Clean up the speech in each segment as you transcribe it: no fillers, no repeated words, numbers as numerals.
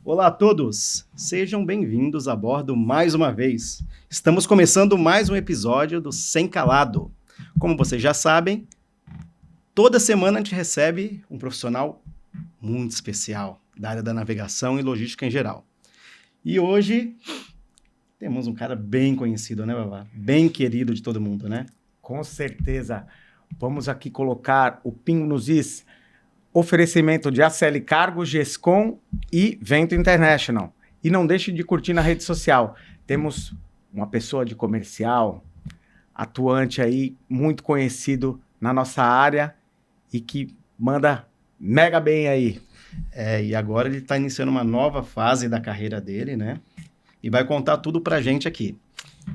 Olá a todos, sejam bem-vindos a bordo mais uma vez. Estamos começando mais um episódio do Sem Calado. Como vocês já sabem, toda semana a gente recebe um profissional muito especial da área da navegação e logística em geral. E hoje temos um cara bem conhecido, né, Vavá? Bem querido de todo mundo, né? Com certeza. Vamos aqui colocar o pingo nos is. Oferecimento de ACL Cargo, GESCOM e Vento International. E não deixe de curtir na rede social. Temos uma pessoa de comercial, atuante aí, muito conhecido na nossa área e que manda mega bem aí. E agora ele está iniciando uma nova fase da carreira dele, né? E vai contar tudo pra gente aqui.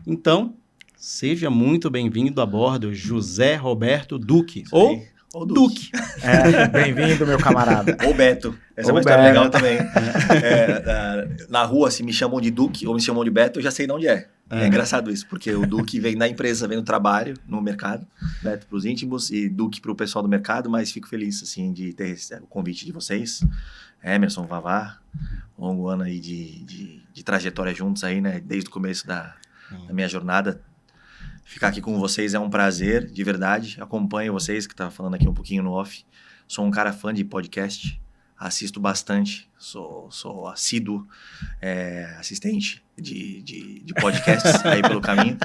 Então, seja muito bem-vindo a bordo, José Roberto Duque, ou Duque. Bem-vindo, meu camarada. Ou Beto. Essa é uma história legal também. Na rua, se me chamam de Duque ou me chamam de Beto, eu já sei de onde é. É engraçado isso, porque o Duque vem da empresa, vem do trabalho, no mercado. Beto para os íntimos e Duque para o pessoal do mercado, mas fico feliz assim, de ter o convite de vocês. Emerson, Vavá, longo ano aí de trajetória juntos aí, né? Desde o começo da minha jornada. Ficar aqui com vocês é um prazer, de verdade. Acompanho vocês, que estava falando aqui um pouquinho no off. Sou um cara fã de podcast, assisto bastante, sou assíduo assistente de podcasts aí pelo caminho.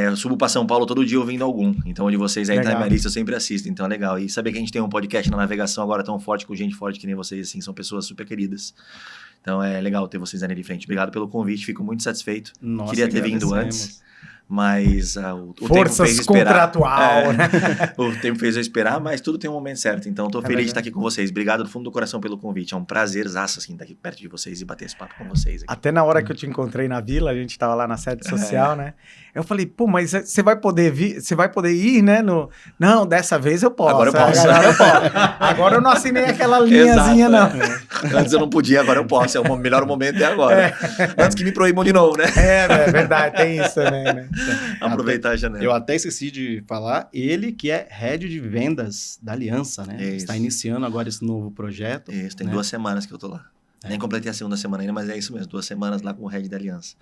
Eu subo para São Paulo todo dia ouvindo algum. Então, de vocês aí tá na minha lista, eu sempre assisto. Então, é legal. E saber que a gente tem um podcast na navegação agora tão forte, com gente forte que nem vocês, assim, são pessoas super queridas. Então, é legal ter vocês ali de frente. Obrigado pelo convite, fico muito satisfeito. Nossa, queria ter vindo antes. Mas o Forças tempo fez esperar. contratual, né? O tempo fez eu esperar, mas tudo tem um momento certo. Então, estou feliz de estar aqui com vocês. Obrigado do fundo do coração pelo convite. É um prazerzaço, assim, estar aqui perto de vocês e bater esse papo com vocês aqui. Até na hora que eu te encontrei na vila, a gente estava lá na sede social, né? Eu falei, pô, mas você vai poder vir, você vai poder ir, né? Não, dessa vez eu posso. Agora eu posso. Agora eu não assinei aquela linhazinha, não. Antes eu não podia, agora eu posso. O melhor momento é agora. Antes que me proíbam de novo, né? É verdade, tem isso também, né? Aproveitar a janela. Eu até esqueci de falar, ele que é head de vendas da Aliança, né? Isso. Está iniciando agora esse novo projeto. Isso, tem né? 2 semanas que eu tô lá. Nem completei a segunda semana ainda, mas é isso mesmo. 2 semanas lá com o head da Aliança.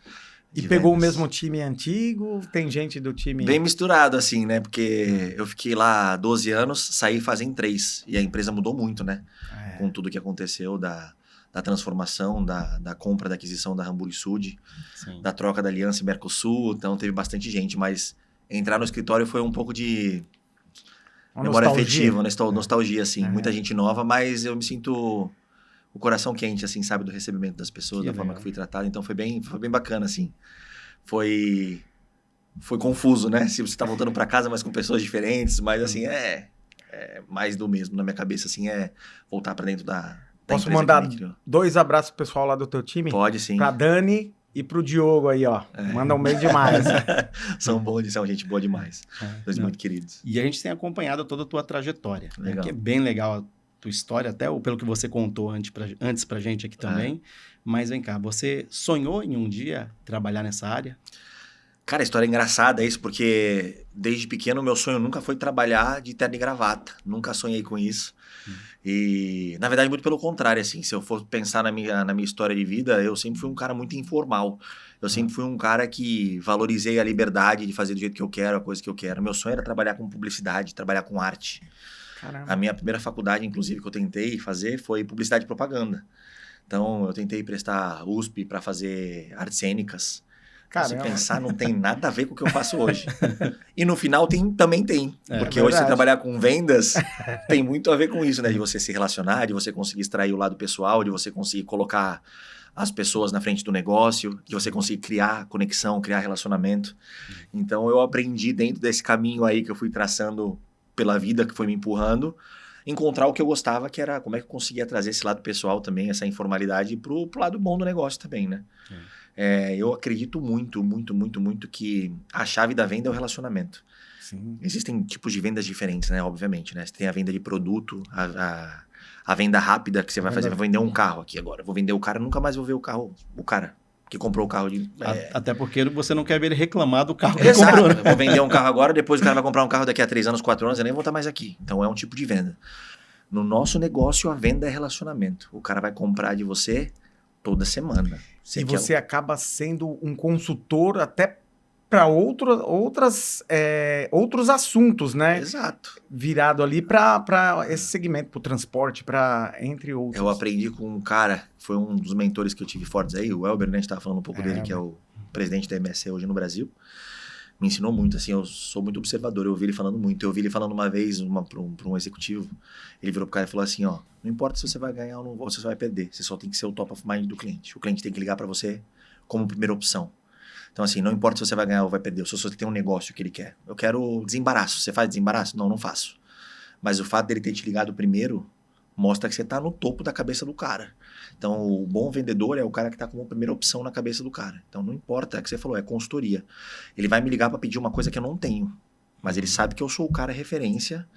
E pegou o mesmo time antigo? Tem gente do time... Bem misturado, assim, né? Porque eu fiquei lá 12 anos, saí fazem 3. E a empresa mudou muito, né? Com tudo que aconteceu da transformação, da compra, da aquisição da Hamburg Sud, da troca da Aliança e Mercosul. Então, teve bastante gente. Mas entrar no escritório foi um pouco de memória afetiva, nostalgia, assim. Muita gente nova, mas eu me sinto... o coração quente, assim, sabe? Do recebimento das pessoas, da forma que fui tratado. Então, foi bem bacana, assim. Foi confuso, né? Se você tá voltando para casa, mas com pessoas diferentes. Mas, assim, é mais do mesmo na minha cabeça, assim. É voltar para dentro da Posso mandar 2 abraços pro pessoal lá do teu time? Pode, sim. Pra Dani e pro Diogo aí, ó. Mandam bem demais. São bons, são gente boa demais. Dois muito queridos. E a gente tem acompanhado toda a tua trajetória. Legal. Que é bem legal tua história, até pelo que você contou antes pra gente aqui também. Mas vem cá, você sonhou em um dia trabalhar nessa área? Cara, a história é engraçada isso, porque desde pequeno meu sonho nunca foi trabalhar de terno e gravata. Nunca sonhei com isso. E, na verdade, muito pelo contrário, assim. Se eu for pensar na minha história de vida, eu sempre fui um cara muito informal. Eu sempre fui um cara que valorizei a liberdade de fazer do jeito que eu quero, a coisa que eu quero. Meu sonho era trabalhar com publicidade, trabalhar com arte. Caramba. A minha primeira faculdade, inclusive, que eu tentei fazer foi publicidade e propaganda. Então, eu tentei prestar USP para fazer artes cênicas. Se pensar, não tem nada a ver com o que eu faço hoje. E no final também tem. Porque hoje você trabalhar com vendas tem muito a ver com isso, né? De você se relacionar, de você conseguir extrair o lado pessoal, de você conseguir colocar as pessoas na frente do negócio, de você conseguir criar conexão, criar relacionamento. Então, eu aprendi dentro desse caminho aí que eu fui traçando pela vida, que foi me empurrando, encontrar o que eu gostava, que era como é que eu conseguia trazer esse lado pessoal também, essa informalidade pro lado bom do negócio também, né? Eu acredito muito que a chave da venda é o relacionamento. Sim. Existem tipos de vendas diferentes, né? Obviamente, né? Você tem a venda de produto, a venda rápida que você vai fazer. Vou vender um carro aqui agora. Vou vender o cara, nunca mais vou ver o cara que comprou o carro. Até porque você não quer ver ele reclamar do carro que Exato. comprou. Né? Vou vender um carro agora, depois o cara vai comprar um carro daqui a 3 anos, 4 anos, eu nem vou estar mais aqui. Então é um tipo de venda. No nosso negócio, a venda é relacionamento. O cara vai comprar de você Toda semana. E você acaba sendo um consultor até para outros assuntos, né? Exato. Virado ali para esse segmento, para o transporte, entre outros. Eu aprendi com um cara, foi um dos mentores que eu tive fortes aí, o Elber, né? A gente tava falando um pouco dele, que é o presidente da MSC hoje no Brasil. Me ensinou muito, assim, eu sou muito observador, eu ouvi ele falando muito. Eu ouvi ele falando uma vez para um executivo, ele virou pro cara e falou assim, ó, não importa se você vai ganhar ou não, ou se você vai perder, você só tem que ser o top of mind do cliente. O cliente tem que ligar para você como primeira opção. Então, assim, não importa se você vai ganhar ou vai perder, se você tem um negócio que ele quer. Eu quero desembaraço. Você faz desembaraço? Não, não faço. Mas o fato dele ter te ligado primeiro mostra que você tá no topo da cabeça do cara. Então, o bom vendedor é o cara que tá como primeira opção na cabeça do cara. Então, não importa, é o que você falou, é consultoria. Ele vai me ligar para pedir uma coisa que eu não tenho. Mas ele sabe que eu sou o cara referência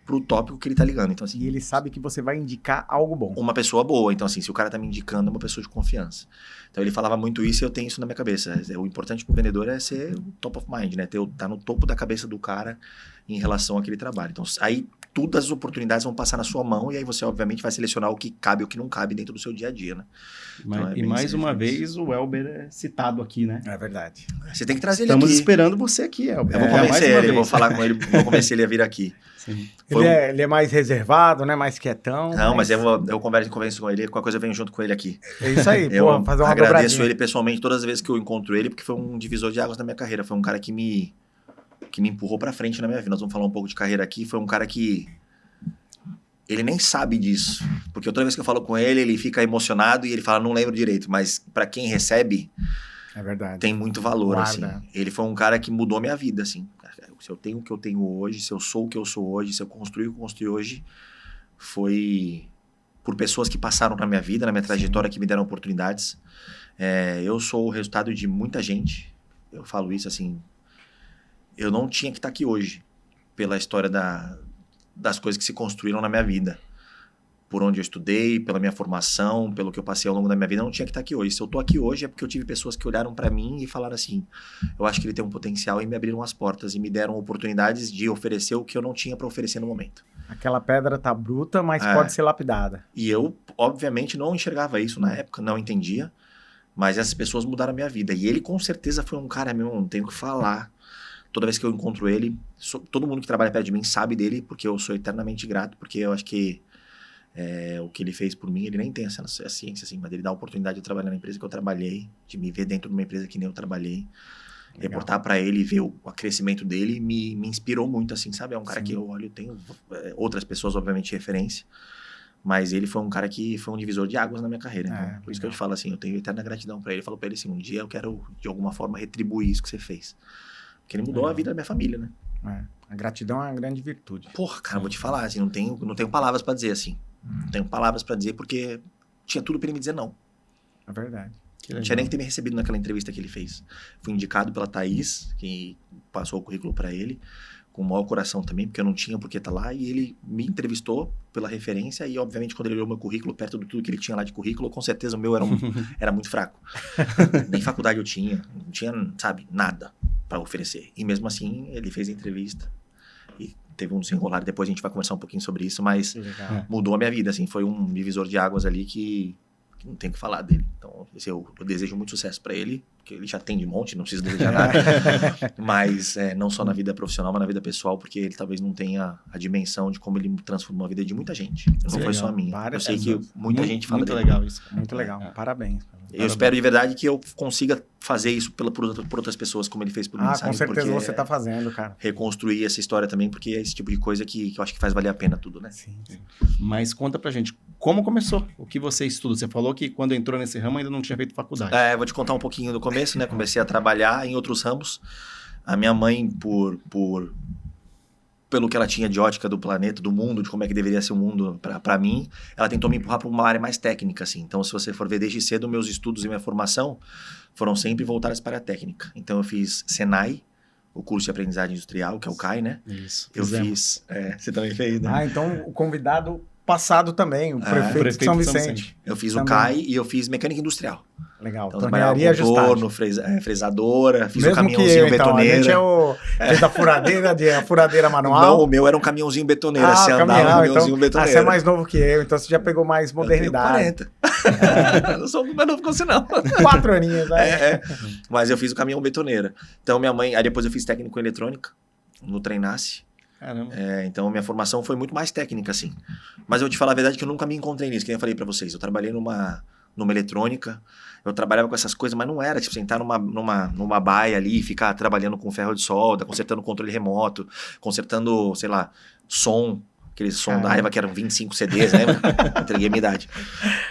pro tópico que ele tá ligando. Então, assim, e ele sabe que você vai indicar algo bom. Uma pessoa boa. Então, assim, se o cara tá me indicando, é uma pessoa de confiança. Então, ele falava muito isso e eu tenho isso na minha cabeça. O importante pro vendedor é ser o top of mind, né? Tá no topo da cabeça do cara em relação àquele trabalho. Então, aí todas as oportunidades vão passar na sua mão e aí você, obviamente, vai selecionar o que cabe e o que não cabe dentro do seu dia a dia, né? Então, e mais uma vez, o Elber é citado aqui, né? É verdade. Você tem que trazer ele aqui. Estamos aqui. esperando você aqui, Elber. Eu vou convencer ele, eu vou falar com ele, vou convencer ele a vir aqui. Sim. Ele é mais reservado, né? Mais quietão. Não, mas eu converso com ele, qualquer coisa eu venho junto com ele aqui. É isso aí, eu fazer uma agradeço dobradinha. ele pessoalmente todas as vezes que eu encontro ele, porque foi um divisor de águas na minha carreira. Foi um cara que me empurrou pra frente na minha vida. Nós vamos falar um pouco de carreira aqui. Foi um cara que ele nem sabe disso, porque toda vez que eu falo com ele, ele fica emocionado e ele fala, não lembro direito, mas pra quem recebe, é verdade, tem muito valor, guarda. assim. Ele foi um cara que mudou minha vida, assim. Se eu tenho o que eu tenho hoje, se eu sou o que eu sou hoje, se eu construí o que eu construí hoje, foi por pessoas que passaram na minha vida, na minha trajetória, que me deram oportunidades. Eu sou o resultado de muita gente, eu falo isso assim, eu não tinha que estar aqui hoje, pela história das coisas que se construíram na minha vida. Por onde eu estudei, pela minha formação, pelo que eu passei ao longo da minha vida, eu não tinha que estar aqui hoje. Se eu tô aqui hoje é porque eu tive pessoas que olharam para mim e falaram assim, eu acho que ele tem um potencial, e me abriram as portas e me deram oportunidades de oferecer o que eu não tinha para oferecer no momento. Aquela pedra tá bruta, mas pode ser lapidada. E eu, obviamente, não enxergava isso na época, não entendia, mas essas pessoas mudaram a minha vida. E ele com certeza foi um cara, meu, não tenho o que falar. Toda vez que eu encontro ele, todo mundo que trabalha perto de mim sabe dele, porque eu sou eternamente grato, porque eu acho que o que ele fez por mim, ele nem tem essa ciência, assim, mas ele dá a oportunidade de trabalhar na empresa que eu trabalhei, de me ver dentro de uma empresa que nem eu trabalhei. Legal. Reportar para ele e ver o crescimento dele me inspirou muito, assim, sabe? É um cara que eu olho, tenho outras pessoas, obviamente, de referência, mas ele foi um cara que foi um divisor de águas na minha carreira. Então, por isso que eu te falo assim, eu tenho eterna gratidão para ele. Eu falo para ele assim, um dia eu quero, de alguma forma, retribuir isso que você fez. Porque ele mudou a vida da minha família, né? A gratidão é uma grande virtude. Porra, cara, vou te falar, assim, não tenho palavras para dizer, assim. Não tenho palavras para dizer porque tinha tudo para ele me dizer não. É verdade. Não tinha nem que ter me recebido naquela entrevista que ele fez. Fui indicado pela Thaís, que passou o currículo para ele, com o maior coração também, porque eu não tinha por que estar lá, e ele me entrevistou pela referência, e obviamente quando ele olhou meu currículo, perto de tudo que ele tinha lá de currículo, com certeza o meu era muito fraco. Nem faculdade eu tinha, não tinha, sabe, nada para oferecer. E mesmo assim, ele fez a entrevista, e teve um desenrolar, depois a gente vai conversar um pouquinho sobre isso, mas mudou a minha vida, assim, foi um divisor de águas ali que não tem o que falar dele. Então, eu desejo muito sucesso para ele, porque ele já tem de monte, não precisa desejar nada. Mas não só na vida profissional, mas na vida pessoal, porque ele talvez não tenha a dimensão de como ele transformou a vida de muita gente. Não foi só a minha. Eu sei que muita gente fala dele. Muito legal isso. Muito legal. Parabéns. Eu espero de verdade que eu consiga fazer isso por outras pessoas, como ele fez por mim. Com certeza você tá fazendo, cara. Reconstruir essa história também, porque é esse tipo de coisa que eu acho que faz valer a pena tudo, né? Sim. Mas conta pra gente, como começou? O que você estuda? Você falou que quando entrou nesse ramo ainda não tinha feito faculdade. Vou te contar um pouquinho do começo, né? Comecei a trabalhar em outros ramos. A minha mãe, pelo que ela tinha de ótica do planeta, do mundo, de como é que deveria ser o mundo para mim, ela tentou me empurrar para uma área mais técnica, assim. Então, se você for ver desde cedo, meus estudos e minha formação foram sempre voltados para a técnica. Então, eu fiz Senai, o curso de aprendizagem industrial, que é o CAI, né? Isso. Eu fiz... você também fez, né? Então o convidado passado também, o prefeito de São Vicente. Eu fiz o CAI e eu fiz mecânica industrial. Legal. Então, tornearia ajustada. Fresadora, fiz mesmo o caminhãozinho betoneira. Então, a gente fez a furadeira manual. Não, o meu era um caminhãozinho betoneira. Você andava no caminhãozinho betoneira. Você é mais novo que eu, então você já pegou mais modernidade. Eu tenho 40. Não sou mais novo que você, não. 4 aninhos, né? Mas eu fiz o caminhão betoneira. Então, minha mãe... Aí depois eu fiz técnico em eletrônica, no Treinace. Caramba. Então, minha formação foi muito mais técnica, assim. Mas eu vou te falar a verdade que eu nunca me encontrei nisso, que nem eu falei pra vocês. Eu trabalhei numa eletrônica, eu trabalhava com essas coisas, mas não era, tipo, sentar numa baia ali e ficar trabalhando com ferro de solda, consertando controle remoto, consertando, sei lá, som, aquele som da Aiva que eram 25 CDs, lembra? Entreguei a minha idade.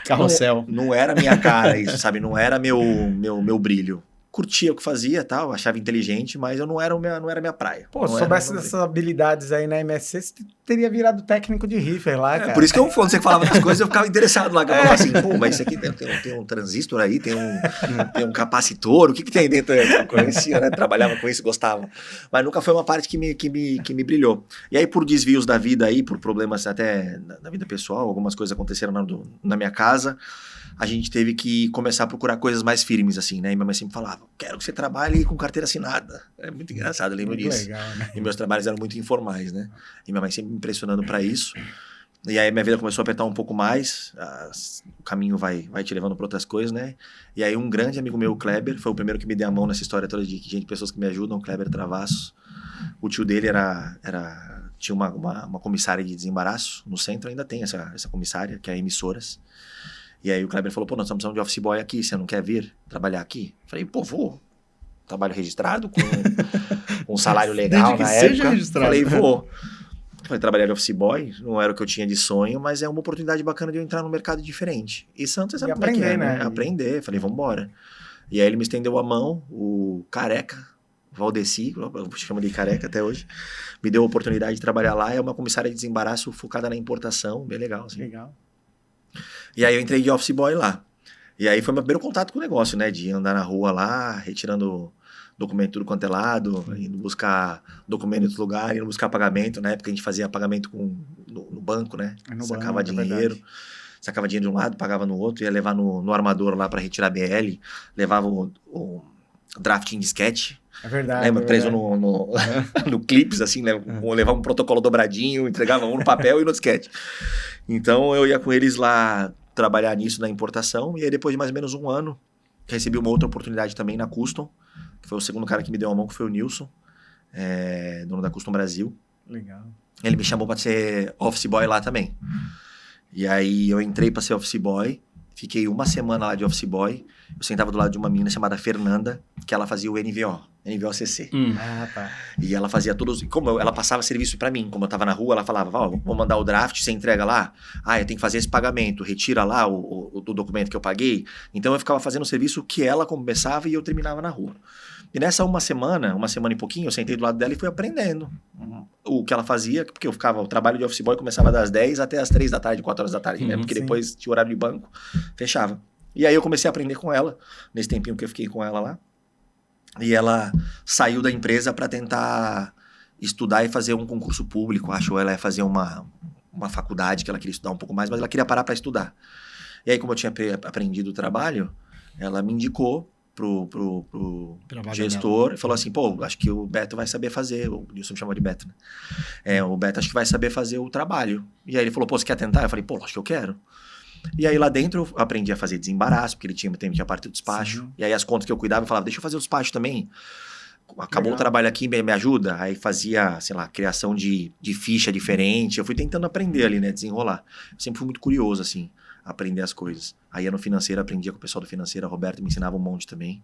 Carrossel. Não era minha cara isso, sabe? Não era meu brilho. Curtia o que fazia, tal, achava inteligente, mas eu não era minha praia. Pô, se soubesse dessas habilidades aí na MSC, você teria virado técnico de riffer lá, cara. Por isso que quando você falava das coisas, eu ficava interessado lá. Eu falava assim, pô, mas isso aqui tem um transistor aí, tem um capacitor, o que tem dentro? Eu conhecia, né? Trabalhava com isso, gostava. Mas nunca foi uma parte que me brilhou. E aí, por desvios da vida aí, por problemas até na vida pessoal, algumas coisas aconteceram na minha casa, a gente teve que começar a procurar coisas mais firmes, assim, né? E minha mãe sempre falava, quero que você trabalhe com carteira assinada. É muito engraçado, eu lembro disso. Legal, né? E meus trabalhos eram muito informais, né? E minha mãe sempre me impressionando para isso. E aí minha vida começou a apertar um pouco mais, o caminho vai te levando para outras coisas, né? E aí um grande amigo meu, o Kleber, foi o primeiro que me deu a mão nessa história toda de pessoas que me ajudam, o Kleber Travasso. O tio dele tinha uma comissária de desembaraço no centro, ainda tem essa comissária, que é a Emissoras. E aí o Kleber falou, pô, nós estamos precisando de office boy aqui, você não quer vir trabalhar aqui? Falei, pô, vou. Trabalho registrado, com um salário legal na época. Seja registrado. Falei, vou. Falei, trabalhar de office boy, não era o que eu tinha de sonho, mas é uma oportunidade bacana de eu entrar num mercado diferente. E Santos, você sabe como aprender, é que é, né? Aprender. Falei, vambora. E aí ele me estendeu a mão, o Careca, Valdeci, eu chamo de Careca até hoje, me deu a oportunidade de trabalhar lá, é uma comissária de desembaraço focada na importação, bem legal, assim. Legal. E aí eu entrei de office boy lá. E aí foi meu primeiro contato com o negócio, né? De andar na rua lá, retirando documento tudo quanto é lado, indo buscar documento em outro lugar, indo buscar pagamento. Na época a gente fazia pagamento no banco, né? Sacava dinheiro. Sacava dinheiro de um lado, pagava no outro, ia levar no armador lá para retirar BL, levava o draft em disquete. É verdade. Lembra? Preso no clips, assim, né? Levava um protocolo dobradinho, entregava um no papel e no disquete. Então eu ia com eles lá trabalhar nisso na importação, e aí depois de mais ou menos um ano, recebi uma outra oportunidade também na Custom, que foi o segundo cara que me deu a mão, que foi o Nilson, dono da Custom Brasil. Legal. Ele me chamou para ser office boy lá também. E aí eu entrei para ser office boy, fiquei uma semana lá de office boy, eu sentava do lado de uma menina chamada Fernanda, que ela fazia o NVOCC. Ah, tá. E ela fazia todos... ela passava serviço pra mim. Como eu tava na rua, ela falava, vou mandar o draft, você entrega lá? Eu tenho que fazer esse pagamento. Retira lá o documento que eu paguei. Então eu ficava fazendo o serviço que ela começava e eu terminava na rua. E nessa uma semana e pouquinho, eu sentei do lado dela e fui aprendendo o que ela fazia, porque o trabalho de office boy começava das 10 até as 3 da tarde, 4 horas da tarde, né? Porque depois tinha horário de banco, fechava. E aí eu comecei a aprender com ela, nesse tempinho que eu fiquei com ela lá. E ela saiu da empresa para tentar estudar e fazer um concurso público. Acho que ela ia fazer uma faculdade que ela queria estudar um pouco mais, mas ela queria parar para estudar. E aí, como eu tinha aprendido o trabalho, ela me indicou pro gestor e falou assim, pô, acho que o Beto vai saber fazer, o Nilson me chamou de Beto, né? O Beto acho que vai saber fazer o trabalho. E aí ele falou, pô, você quer tentar? Eu falei, pô, acho que eu quero. E aí lá dentro eu aprendi a fazer desembaraço, porque ele tinha a parte do despacho. Sim. E aí as contas que eu cuidava, eu falava, deixa eu fazer o despacho também. Acabou o trabalho aqui, me ajuda? Aí fazia, sei lá, criação de ficha diferente. Eu fui tentando aprender ali, né, desenrolar. Eu sempre fui muito curioso, assim, aprender as coisas. Aí no financeiro, aprendia com o pessoal do financeiro, a Roberta me ensinava um monte também.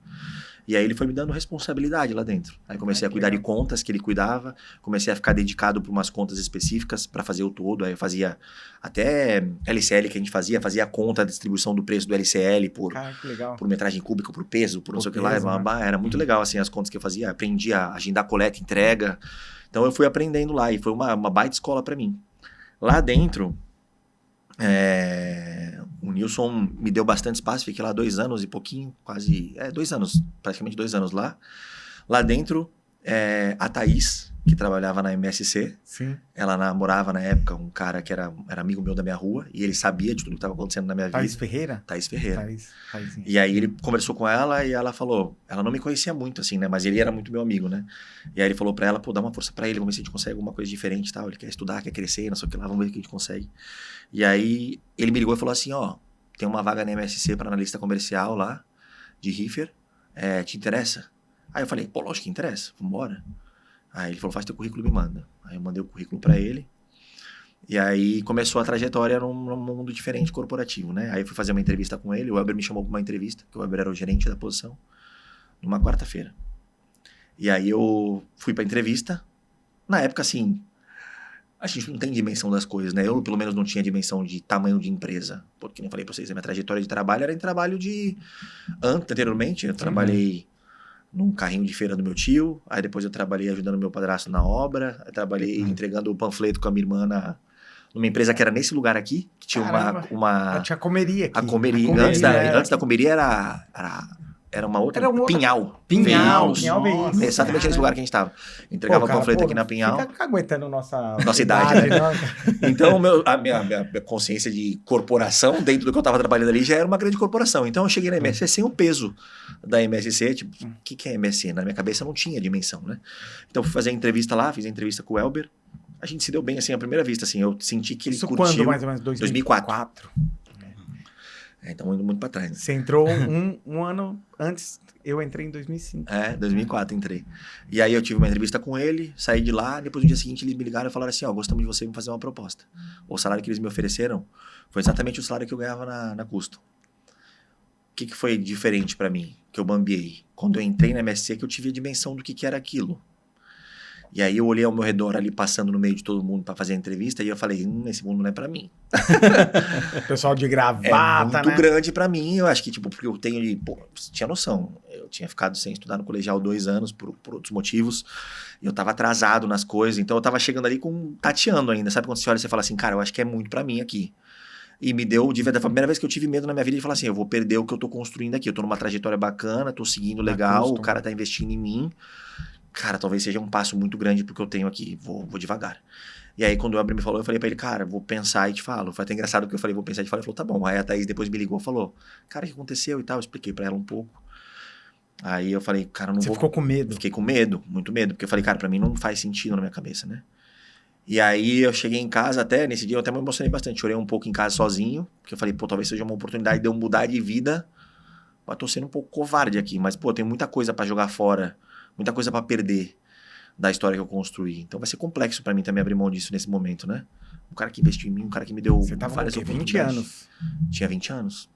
E aí ele foi me dando responsabilidade lá dentro. Aí comecei a cuidar de contas que ele cuidava, comecei a ficar dedicado para umas contas específicas para fazer o todo. Aí eu fazia até LCL que a gente fazia a conta, a distribuição do preço do LCL por metragem cúbica, por peso, por não sei o que lá. Era muito legal, assim, as contas que eu fazia. Aprendi a agendar coleta, entrega. Então eu fui aprendendo lá e foi uma baita escola para mim. Lá dentro... o Nilson me deu bastante espaço, fiquei lá 2 anos e pouquinho, quase 2 anos, praticamente 2 anos lá. Lá dentro, a Thaís, que trabalhava na MSC, sim, ela namorava na época um cara que era amigo meu da minha rua, e ele sabia de tudo que estava acontecendo na minha vida. Thaís Ferreira? Thaís Ferreira. Thaís. E aí ele conversou com ela e ela falou, ela não me conhecia muito assim, né, mas ele era muito meu amigo, né. E aí ele falou pra ela, pô, dá uma força pra ele, vamos ver se a gente consegue alguma coisa diferente e tal, ele quer estudar, quer crescer, não sei o que lá, vamos ver o que a gente consegue. E aí ele me ligou e falou assim, ó, tem uma vaga na MSC para analista comercial lá, de Reefer, te interessa? Aí eu falei, pô, lógico que interessa, vambora. Aí ele falou, faz teu currículo e me manda. Aí eu mandei o currículo para ele. E aí começou a trajetória num mundo diferente corporativo, né? Aí eu fui fazer uma entrevista com ele, o Elber me chamou para uma entrevista, que o Elber era o gerente da posição, numa quarta-feira. E aí eu fui pra entrevista. Na época, assim, a gente não tem dimensão das coisas, né? Eu, pelo menos, não tinha dimensão de tamanho de empresa. Porque, como eu falei pra vocês, a minha trajetória de trabalho era em trabalho de... Anteriormente, eu trabalhei num carrinho de feira do meu tio. Aí depois eu trabalhei ajudando meu padrasto na obra. Eu trabalhei entregando o panfleto com a minha irmã numa empresa que era nesse lugar aqui. Que tinha uma... Tinha comeria aqui. A comeria. Antes da comeria era uma outra... Era um outro... Pinhal. Pinhal Veículos. Exatamente nesse lugar que a gente estava. Entregava panfleto aqui na Pinhal. Fica aguentando nossa idade, né? Então, a minha consciência de corporação, dentro do que eu estava trabalhando ali, já era uma grande corporação. Então, eu cheguei na MSC sem o peso da MSC. Tipo, o que é MSC? Na minha cabeça não tinha dimensão, né? Então, fui fazer a entrevista lá, fiz a entrevista com o Elber. A gente se deu bem, assim, à primeira vista, assim. Eu senti que ele curtiu. Isso quando, mais ou menos? 2004. Então, indo muito pra trás. Né? Você entrou um ano antes, eu entrei em 2005. 2004 entrei. E aí eu tive uma entrevista com ele, saí de lá, depois no dia seguinte eles me ligaram e falaram assim, gostamos de você, vamos fazer uma proposta. O salário que eles me ofereceram foi exatamente o salário que eu ganhava na Custom. O que foi diferente pra mim, que eu bambiei? Quando eu entrei na MSC, que eu tive a dimensão do que era aquilo. E aí eu olhei ao meu redor ali, passando no meio de todo mundo para fazer a entrevista, e eu falei, esse mundo não é para mim. Pessoal de gravata, né? É muito grande para mim, eu acho que, tipo, porque eu tenho, tinha noção. Eu tinha ficado sem estudar no colegial 2 anos, por outros motivos, e eu tava atrasado nas coisas, então eu tava chegando ali tateando ainda, sabe? Quando você olha e você fala assim, cara, eu acho que é muito para mim aqui. E me deu, de verdade, foi a primeira vez que eu tive medo na minha vida de falar assim, eu vou perder o que eu tô construindo aqui, eu tô numa trajetória bacana, tô seguindo legal, o cara tá investindo em mim. Cara, talvez seja um passo muito grande porque eu tenho aqui, vou devagar. E aí, quando o Elber me falou, eu falei pra ele, cara, vou pensar e te falo. Foi até engraçado porque eu falei, vou pensar e te falo. Ele falou, tá bom. Aí a Thaís depois me ligou e falou, cara, o que aconteceu e tal? Eu expliquei pra ela um pouco. Aí eu falei, cara, não vou... Você ficou com medo? Fiquei com medo, muito medo. Porque eu falei, cara, pra mim não faz sentido na minha cabeça, né? E aí eu cheguei em casa até, nesse dia eu até me emocionei bastante. Chorei um pouco em casa sozinho, porque eu falei, pô, talvez seja uma oportunidade de eu mudar de vida. Mas tô sendo um pouco covarde aqui. Mas, pô, tem muita coisa pra jogar fora, muita coisa pra perder da história que eu construí. Então vai ser complexo pra mim também abrir mão disso nesse momento, né? Um cara que investiu em mim, um cara que me deu várias oportunidades. 20 anos? Tinha 20 anos.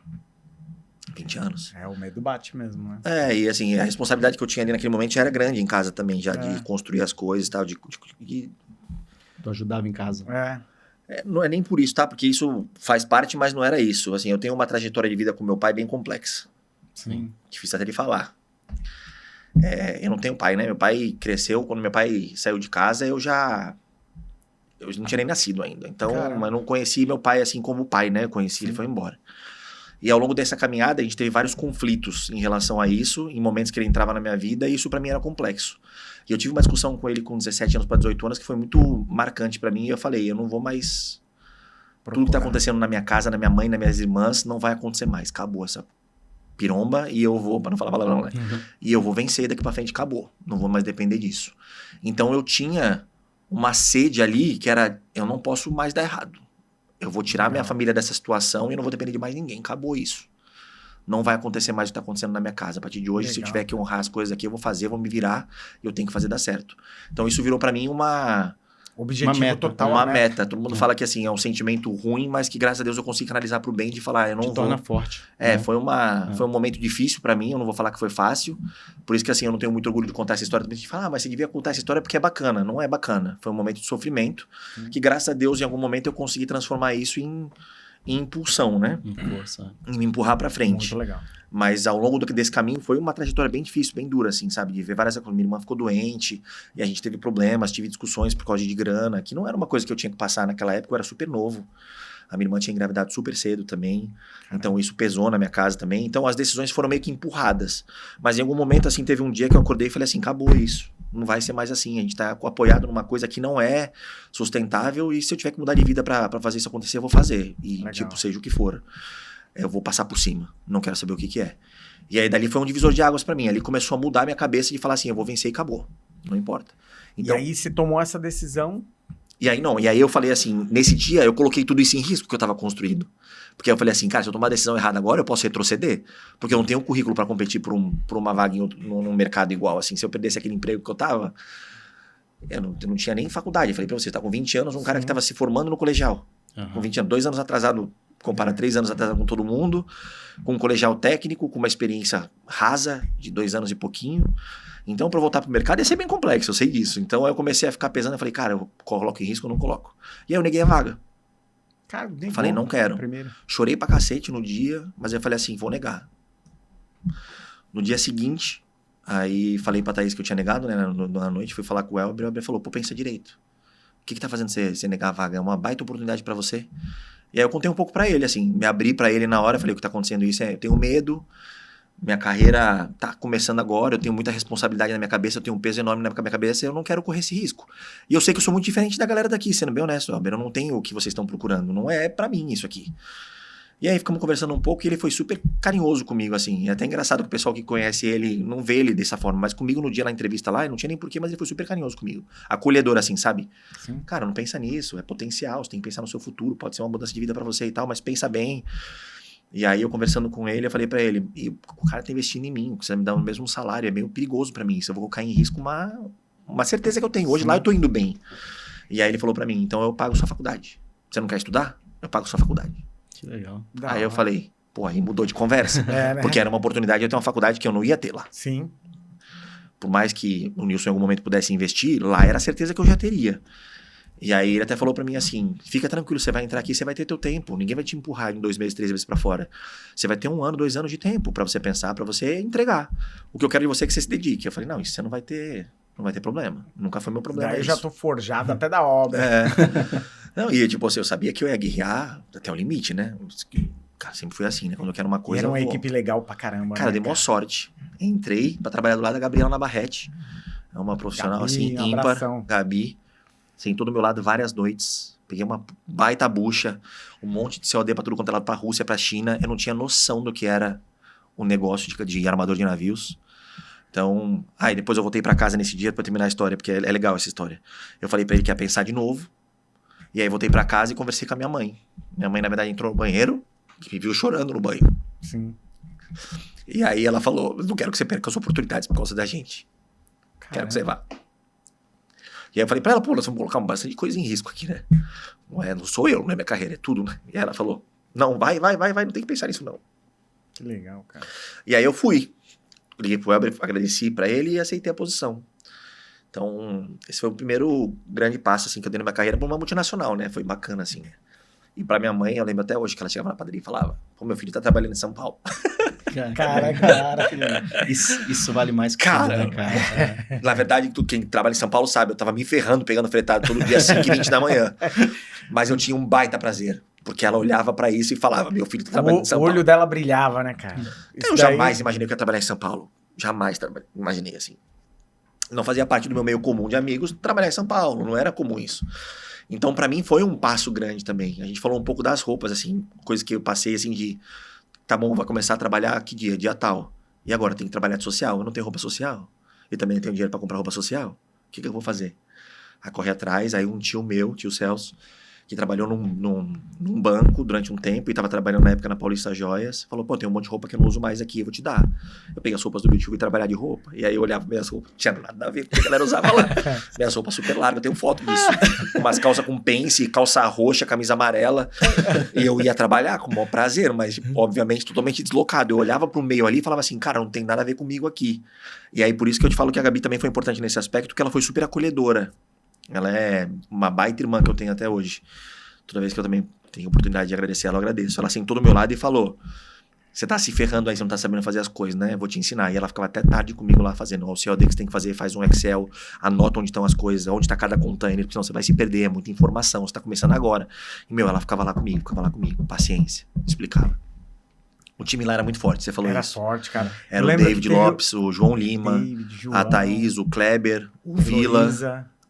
20 anos. O medo bate mesmo, né? E assim, a responsabilidade que eu tinha ali naquele momento já era grande em casa também, já de construir as coisas e tal, Tu ajudava em casa. Não é nem por isso, tá? Porque isso faz parte, mas não era isso. Assim, eu tenho uma trajetória de vida com meu pai bem complexa. Sim. Difícil até de falar. Eu não tenho pai, né? Meu pai cresceu, quando meu pai saiu de casa, eu não tinha nem nascido ainda. Então, eu não conheci meu pai assim como pai, né? Eu conheci, ele foi embora. E ao longo dessa caminhada, a gente teve vários conflitos em relação a isso, em momentos que ele entrava na minha vida, e isso pra mim era complexo. E eu tive uma discussão com ele com 17 anos para 18 anos, que foi muito marcante pra mim, e eu falei, eu não vou mais... Tudo que tá acontecendo na minha casa, na minha mãe, nas minhas irmãs, não vai acontecer mais. Acabou essa piromba e eu vou, para não falar palavrão, né? E eu vou vencer daqui pra frente, acabou. Não vou mais depender disso. Então eu tinha uma sede ali que era, eu não posso mais dar errado. Eu vou tirar minha família dessa situação e eu não vou depender de mais ninguém. Acabou isso. Não vai acontecer mais o que tá acontecendo na minha casa. A partir de hoje, se eu tiver que honrar as coisas aqui, eu vou fazer, vou me virar e eu tenho que fazer dar certo. Então isso virou pra mim uma meta. Todo mundo fala que assim, é um sentimento ruim, mas que graças a Deus eu consigo canalizar pro bem de falar, eu não vou... torna forte. Foi um momento difícil pra mim, eu não vou falar que foi fácil. Por isso que assim, eu não tenho muito orgulho de contar essa história. A gente fala, mas você devia contar essa história porque é bacana. Não é bacana. Foi um momento de sofrimento, que graças a Deus, em algum momento, eu consegui transformar isso em impulsão, né? Em me empurrar pra frente. Muito legal. Mas ao longo desse caminho foi uma trajetória bem difícil, bem dura, assim, sabe? De ver várias coisas. Minha irmã ficou doente e a gente teve problemas, tive discussões por causa de grana, que não era uma coisa que eu tinha que passar naquela época, eu era super novo. A minha irmã tinha engravidado super cedo também, então isso pesou na minha casa também. Então as decisões foram meio que empurradas. Mas em algum momento, assim, teve um dia que eu acordei e falei assim, acabou isso. Não vai ser mais assim, a gente tá apoiado numa coisa que não é sustentável e se eu tiver que mudar de vida pra fazer isso acontecer, eu vou fazer. E tipo, seja o que for. Eu vou passar por cima, não quero saber o que é. E aí dali foi um divisor de águas pra mim. Ali começou a mudar a minha cabeça de falar assim, eu vou vencer e acabou. Não importa. Então, e aí você tomou essa decisão E aí não, e aí eu falei assim, nesse dia eu coloquei tudo isso em risco que eu tava construindo. Porque eu falei assim, cara, se eu tomar a decisão errada agora, eu posso retroceder. Porque eu não tenho currículo para competir por uma vaga num mercado igual, assim. Se eu perdesse aquele emprego que eu tava, eu não tinha nem faculdade. Eu falei pra você, tá com 20 anos, um cara que tava se formando no colegial. Com 20 anos, 2 anos atrasado, compara 3 anos atrasado com todo mundo, com um colegial técnico, com uma experiência rasa de 2 anos e pouquinho. Então, para eu voltar pro mercado ia ser bem complexo, eu sei disso. Então, aí eu comecei a ficar pesando, eu falei, cara, eu coloco em risco ou não coloco? E aí eu neguei a vaga. Cara, nem Falei, não quero. Primeiro. Chorei pra cacete no dia, mas eu falei assim, vou negar. No dia seguinte, aí falei pra Thaís que eu tinha negado, né, na noite, fui falar com o Elber falou, pô, pensa direito. O que tá fazendo você negar a vaga? É uma baita oportunidade pra você. E aí eu contei um pouco pra ele, assim, me abri pra ele na hora, falei, o que tá acontecendo isso eu tenho medo, minha carreira tá começando agora, eu tenho muita responsabilidade na minha cabeça, eu tenho um peso enorme na minha cabeça, eu não quero correr esse risco. E eu sei que eu sou muito diferente da galera daqui, sendo bem honesto, Elber, eu não tenho o que vocês estão procurando, não é pra mim isso aqui. E aí ficamos conversando um pouco e ele foi super carinhoso comigo, assim. É até engraçado que o pessoal que conhece ele não vê ele dessa forma, mas comigo no dia na entrevista lá, eu não tinha nem porquê, mas ele foi super carinhoso comigo. Acolhedor, assim, sabe? Sim. Cara, não pensa nisso, é potencial, você tem que pensar no seu futuro, pode ser uma mudança de vida pra você e tal, mas pensa bem. E aí eu conversando com ele, eu falei pra ele, e o cara tá investindo em mim, você vai me dar o mesmo salário, é meio perigoso pra mim, se eu vou colocar em risco uma certeza que eu tenho. Hoje lá eu tô indo bem. E aí ele falou pra mim, então eu pago sua faculdade. Você não quer estudar? Eu pago sua faculdade. Que legal. Aí eu falei, pô, aí mudou de conversa. Né? Porque era uma oportunidade de eu ter uma faculdade que eu não ia ter lá. Sim. Por mais que o Nilson em algum momento pudesse investir, lá era a certeza que eu já teria. E aí ele até falou pra mim assim, fica tranquilo, você vai entrar aqui, você vai ter teu tempo. Ninguém vai te empurrar em 2 meses, 3 meses pra fora. Você vai ter 1 ano, 2 anos de tempo pra você pensar, pra você entregar. O que eu quero de você é que você se dedique. Eu falei, não, isso você não vai ter problema. Nunca foi meu problema. Daí eu isso. já tô forjado até da obra. Não, e tipo assim, eu sabia que eu ia guerrear até o limite, né? Cara, sempre foi assim, né? Quando eu quero uma E coisa. era uma equipe legal pra caramba. Cara, dei maior sorte. Entrei pra trabalhar do lado da Gabriela Navarrete. É uma profissional Gabi, assim, um ímpar. abração. Gabi. Sentou do meu lado várias noites. Peguei uma baita bucha, um monte de COD pra tudo quanto é lado, pra Rússia, pra China. Eu não tinha noção do que era o negócio de armador de navios. Então, aí depois eu voltei pra casa nesse dia pra terminar a história, porque é legal essa história. Eu falei pra ele que ia pensar de novo. E aí voltei pra casa e conversei com a minha mãe. Minha mãe, na verdade, entrou no banheiro, que me viu chorando no banho. Sim. E aí ela falou, não quero que você perca as oportunidades por causa da gente. Quero que você vá. E aí eu falei pra ela, pô, nós vamos colocar bastante coisa em risco aqui, né? Não sou eu, não é minha carreira, é tudo, né? E ela falou, não, vai, não tem que pensar nisso, não. Que legal, cara. E aí eu fui. Liguei pro Elber, agradeci pra ele e aceitei a posição. Então, esse foi o primeiro grande passo, assim, que eu dei na minha carreira pra uma multinacional, né? Foi bacana, assim. E pra minha mãe, eu lembro até hoje que ela chegava na padaria e falava, pô, meu filho tá trabalhando em São Paulo. Cara. Isso vale mais que Cara, tudo, né, cara? Na verdade, quem trabalha em São Paulo sabe, eu tava me ferrando, pegando fretado todo dia, 5h20 da manhã. Mas eu tinha um baita prazer. Porque ela olhava pra isso e falava, meu filho tá trabalhando em São O Paulo. olho dela brilhava, né, cara? Eu jamais imaginei que eu ia trabalhar em São Paulo. Jamais imaginei, assim. Não fazia parte do meu meio comum de amigos trabalhar em São Paulo. Não era comum isso. Então, pra mim, foi um passo grande também. A gente falou um pouco das roupas, assim. Coisa que eu passei, assim, de... Tá bom, vai começar a trabalhar que dia? Dia tal. E agora, tem que trabalhar de social. Eu não tenho roupa social. E também não tenho dinheiro pra comprar roupa social. O que eu vou fazer? Aí corre atrás. Aí um tio meu, tio Celso, que trabalhou num banco durante um tempo e estava trabalhando na época na Paulista Joias, falou, pô, tem um monte de roupa que eu não uso mais aqui, eu vou te dar. Eu peguei as roupas do meu tio e fui trabalhar de roupa. E aí eu olhava minhas roupas, não tinha nada a ver com o que a galera usava lá. Minhas roupas super largas, eu tenho foto disso. Umas calças com pence, calça roxa, camisa amarela. E eu ia trabalhar com o maior prazer, mas obviamente totalmente deslocado. Eu olhava pro meio ali e falava assim, cara, não tem nada a ver comigo aqui. E aí por isso que eu te falo que a Gabi também foi importante nesse aspecto, porque ela foi super acolhedora. Ela é uma baita irmã que eu tenho até hoje. Toda vez que eu também tenho oportunidade de agradecer ela, eu agradeço. Ela sentou do meu lado e falou, você tá se ferrando aí, você não tá sabendo fazer as coisas, né? Eu vou te ensinar. E ela ficava até tarde comigo lá fazendo. O COD que você tem que fazer, faz um Excel, anota onde estão as coisas, onde tá cada container, porque senão você vai se perder, é muita informação, você tá começando agora. E, ela ficava lá comigo, paciência, explicava. O time lá era muito forte, você falou Era isso. forte, cara. Era o David Lopes, o João Lima, a Thaís, o Kleber, o Vila,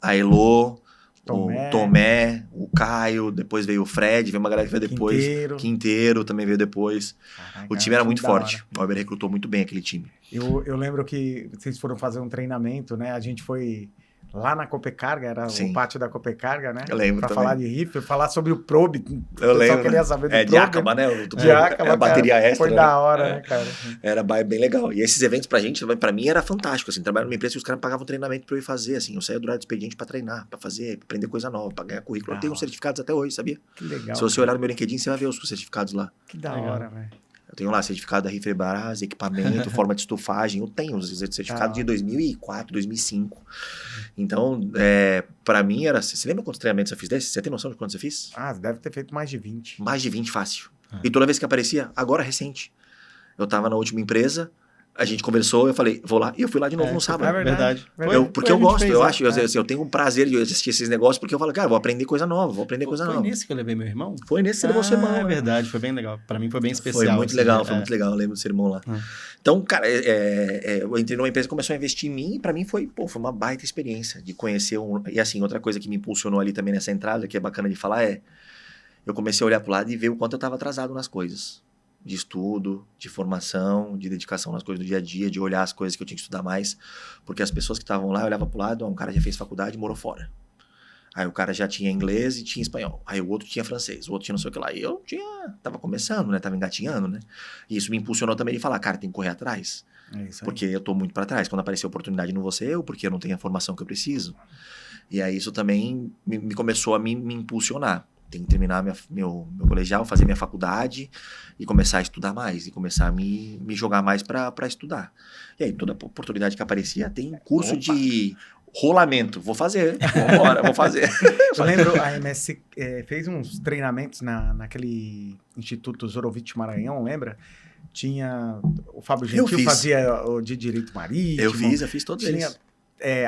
a Elô, o Tomé, o Caio, depois veio o Fred, veio uma galera que veio depois. Quinteiro também veio depois. Caraca, o time era muito forte. O Elber recrutou muito bem aquele time. Eu lembro que vocês foram fazer um treinamento, né? A gente foi lá na Copecarga, era Sim. o pátio da Copecarga, né? Eu lembro Pra também. falar de Reefer, falar sobre o Probe. O Eu pessoal lembro. queria saber do De Probe. Acaba, né? De Acaba, a bateria cara, extra. foi né? da hora, né, cara? Era bem legal. E esses eventos pra gente, pra mim, era fantástico, assim. Trabalhar numa empresa que os caras pagavam treinamento pra eu ir fazer, assim. Eu saía do horário do expediente pra treinar, pra fazer, pra aprender coisa nova, pra ganhar currículo. Eu tenho uns certificados até hoje, sabia? Que legal. Se você cara. olhar no meu LinkedIn, você vai ver os certificados lá. Que da Legal. hora, velho. Eu tenho lá certificado da Rifebras, equipamento, forma de estufagem. Eu tenho os certificados de 2004, 2005. Então, pra mim era... Você lembra quantos treinamentos eu fiz desses? Você tem noção de quantos eu fiz? Ah, você deve ter feito mais de 20. Mais de 20 fácil. E toda vez que aparecia, agora recente. Eu tava na última empresa, a gente conversou, eu falei, vou lá. E eu fui lá de novo no sábado. É Verdade. Porque eu gosto, eu acho, eu tenho um prazer de assistir esses negócios, porque eu falo, cara, vou aprender coisa nova, vou aprender coisa Foi nova. nesse que eu levei meu irmão? Foi nesse que você levou seu irmão. É né? verdade, foi bem legal. Pra mim foi bem especial. Foi muito assim, legal, né? foi muito legal, eu lembro do seu irmão lá. Então, cara, eu entrei numa empresa que começou a investir em mim e pra mim foi uma baita experiência de conhecer E assim, outra coisa que me impulsionou ali também nessa entrada, que é bacana de falar, eu comecei a olhar pro lado e ver o quanto eu tava atrasado nas coisas. De estudo, de formação, de dedicação nas coisas do dia a dia, de olhar as coisas que eu tinha que estudar mais. Porque as pessoas que estavam lá, eu olhava pro lado, um cara já fez faculdade e morou fora. Aí o cara já tinha inglês e tinha espanhol. Aí o outro tinha francês, o outro tinha não sei o que lá. E eu tava começando, né? Tava engatinhando, né? E isso me impulsionou também de falar, cara, tem que correr atrás. É isso aí. Porque eu tô muito para trás. Quando aparecer oportunidade, não vou ser eu, porque eu não tenho a formação que eu preciso. E aí isso também me começou a me impulsionar. Tem que terminar meu colegial, fazer minha faculdade e começar a estudar mais. E começar a me jogar mais para estudar. E aí toda oportunidade que aparecia, tem curso de rolamento. Vou fazer, vambora, vou fazer. Eu lembro, a MSC fez uns treinamentos naquele Instituto Zorovitch Maranhão, lembra? Tinha o Fábio Gentil fazia o de Direito Marítimo. Eu fiz todos eles.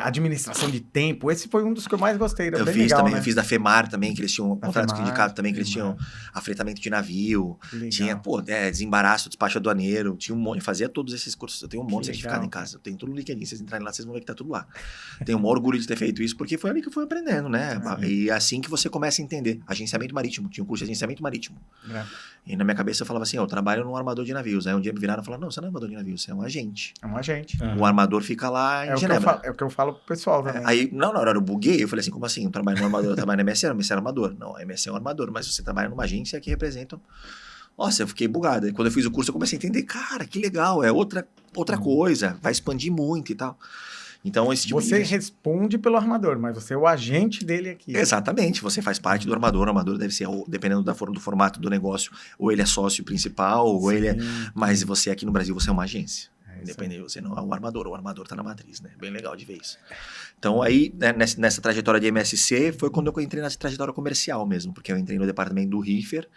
Administração de tempo, esse foi um dos que eu mais gostei. Eu bem fiz legal, também, né? eu fiz da FEMAR também, que eles tinham contratos com o sindicato também, que eles tinham Legal. afretamento de navio, Legal. tinha, desembaraço, despacho aduaneiro, tinha um monte, eu fazia todos esses cursos, eu tenho um monte de certificado em casa, eu tenho tudo no LinkedIn, vocês entrarem lá, vocês vão ver que tá tudo lá. Tenho um orgulho de ter feito isso, porque foi ali que eu fui aprendendo, né? E assim que você começa a entender. Agenciamento marítimo, tinha um curso de agenciamento marítimo. E na minha cabeça eu falava assim, eu trabalho num armador de navios. Aí um dia me viraram e falaram, não, você não é armador de navios, você é um agente. É um agente. O armador fica lá em Genebra. É o que eu falo pro pessoal também. Aí, na hora eu buguei, eu falei assim, como assim? Eu trabalho no armador, eu trabalho na MSC, a MSC é armador. Não, a MSC é um armador, mas você trabalha numa agência que representa... Nossa, eu fiquei bugado. E quando eu fiz o curso, eu comecei a entender, cara, que legal, é outra coisa, vai expandir muito e tal. Então, esse tipo Você responde pelo armador, mas você é o agente dele aqui. Exatamente, você faz parte do armador. O armador deve ser, dependendo do formato do negócio, ou ele é sócio principal, ou ele é... Mas você aqui no Brasil, você é uma agência. Independente, você não é o armador tá na matriz, né? Bem legal de ver isso. Então aí, né, nessa trajetória de MSC, foi quando eu entrei nessa trajetória comercial mesmo, porque eu entrei no departamento do Reefer,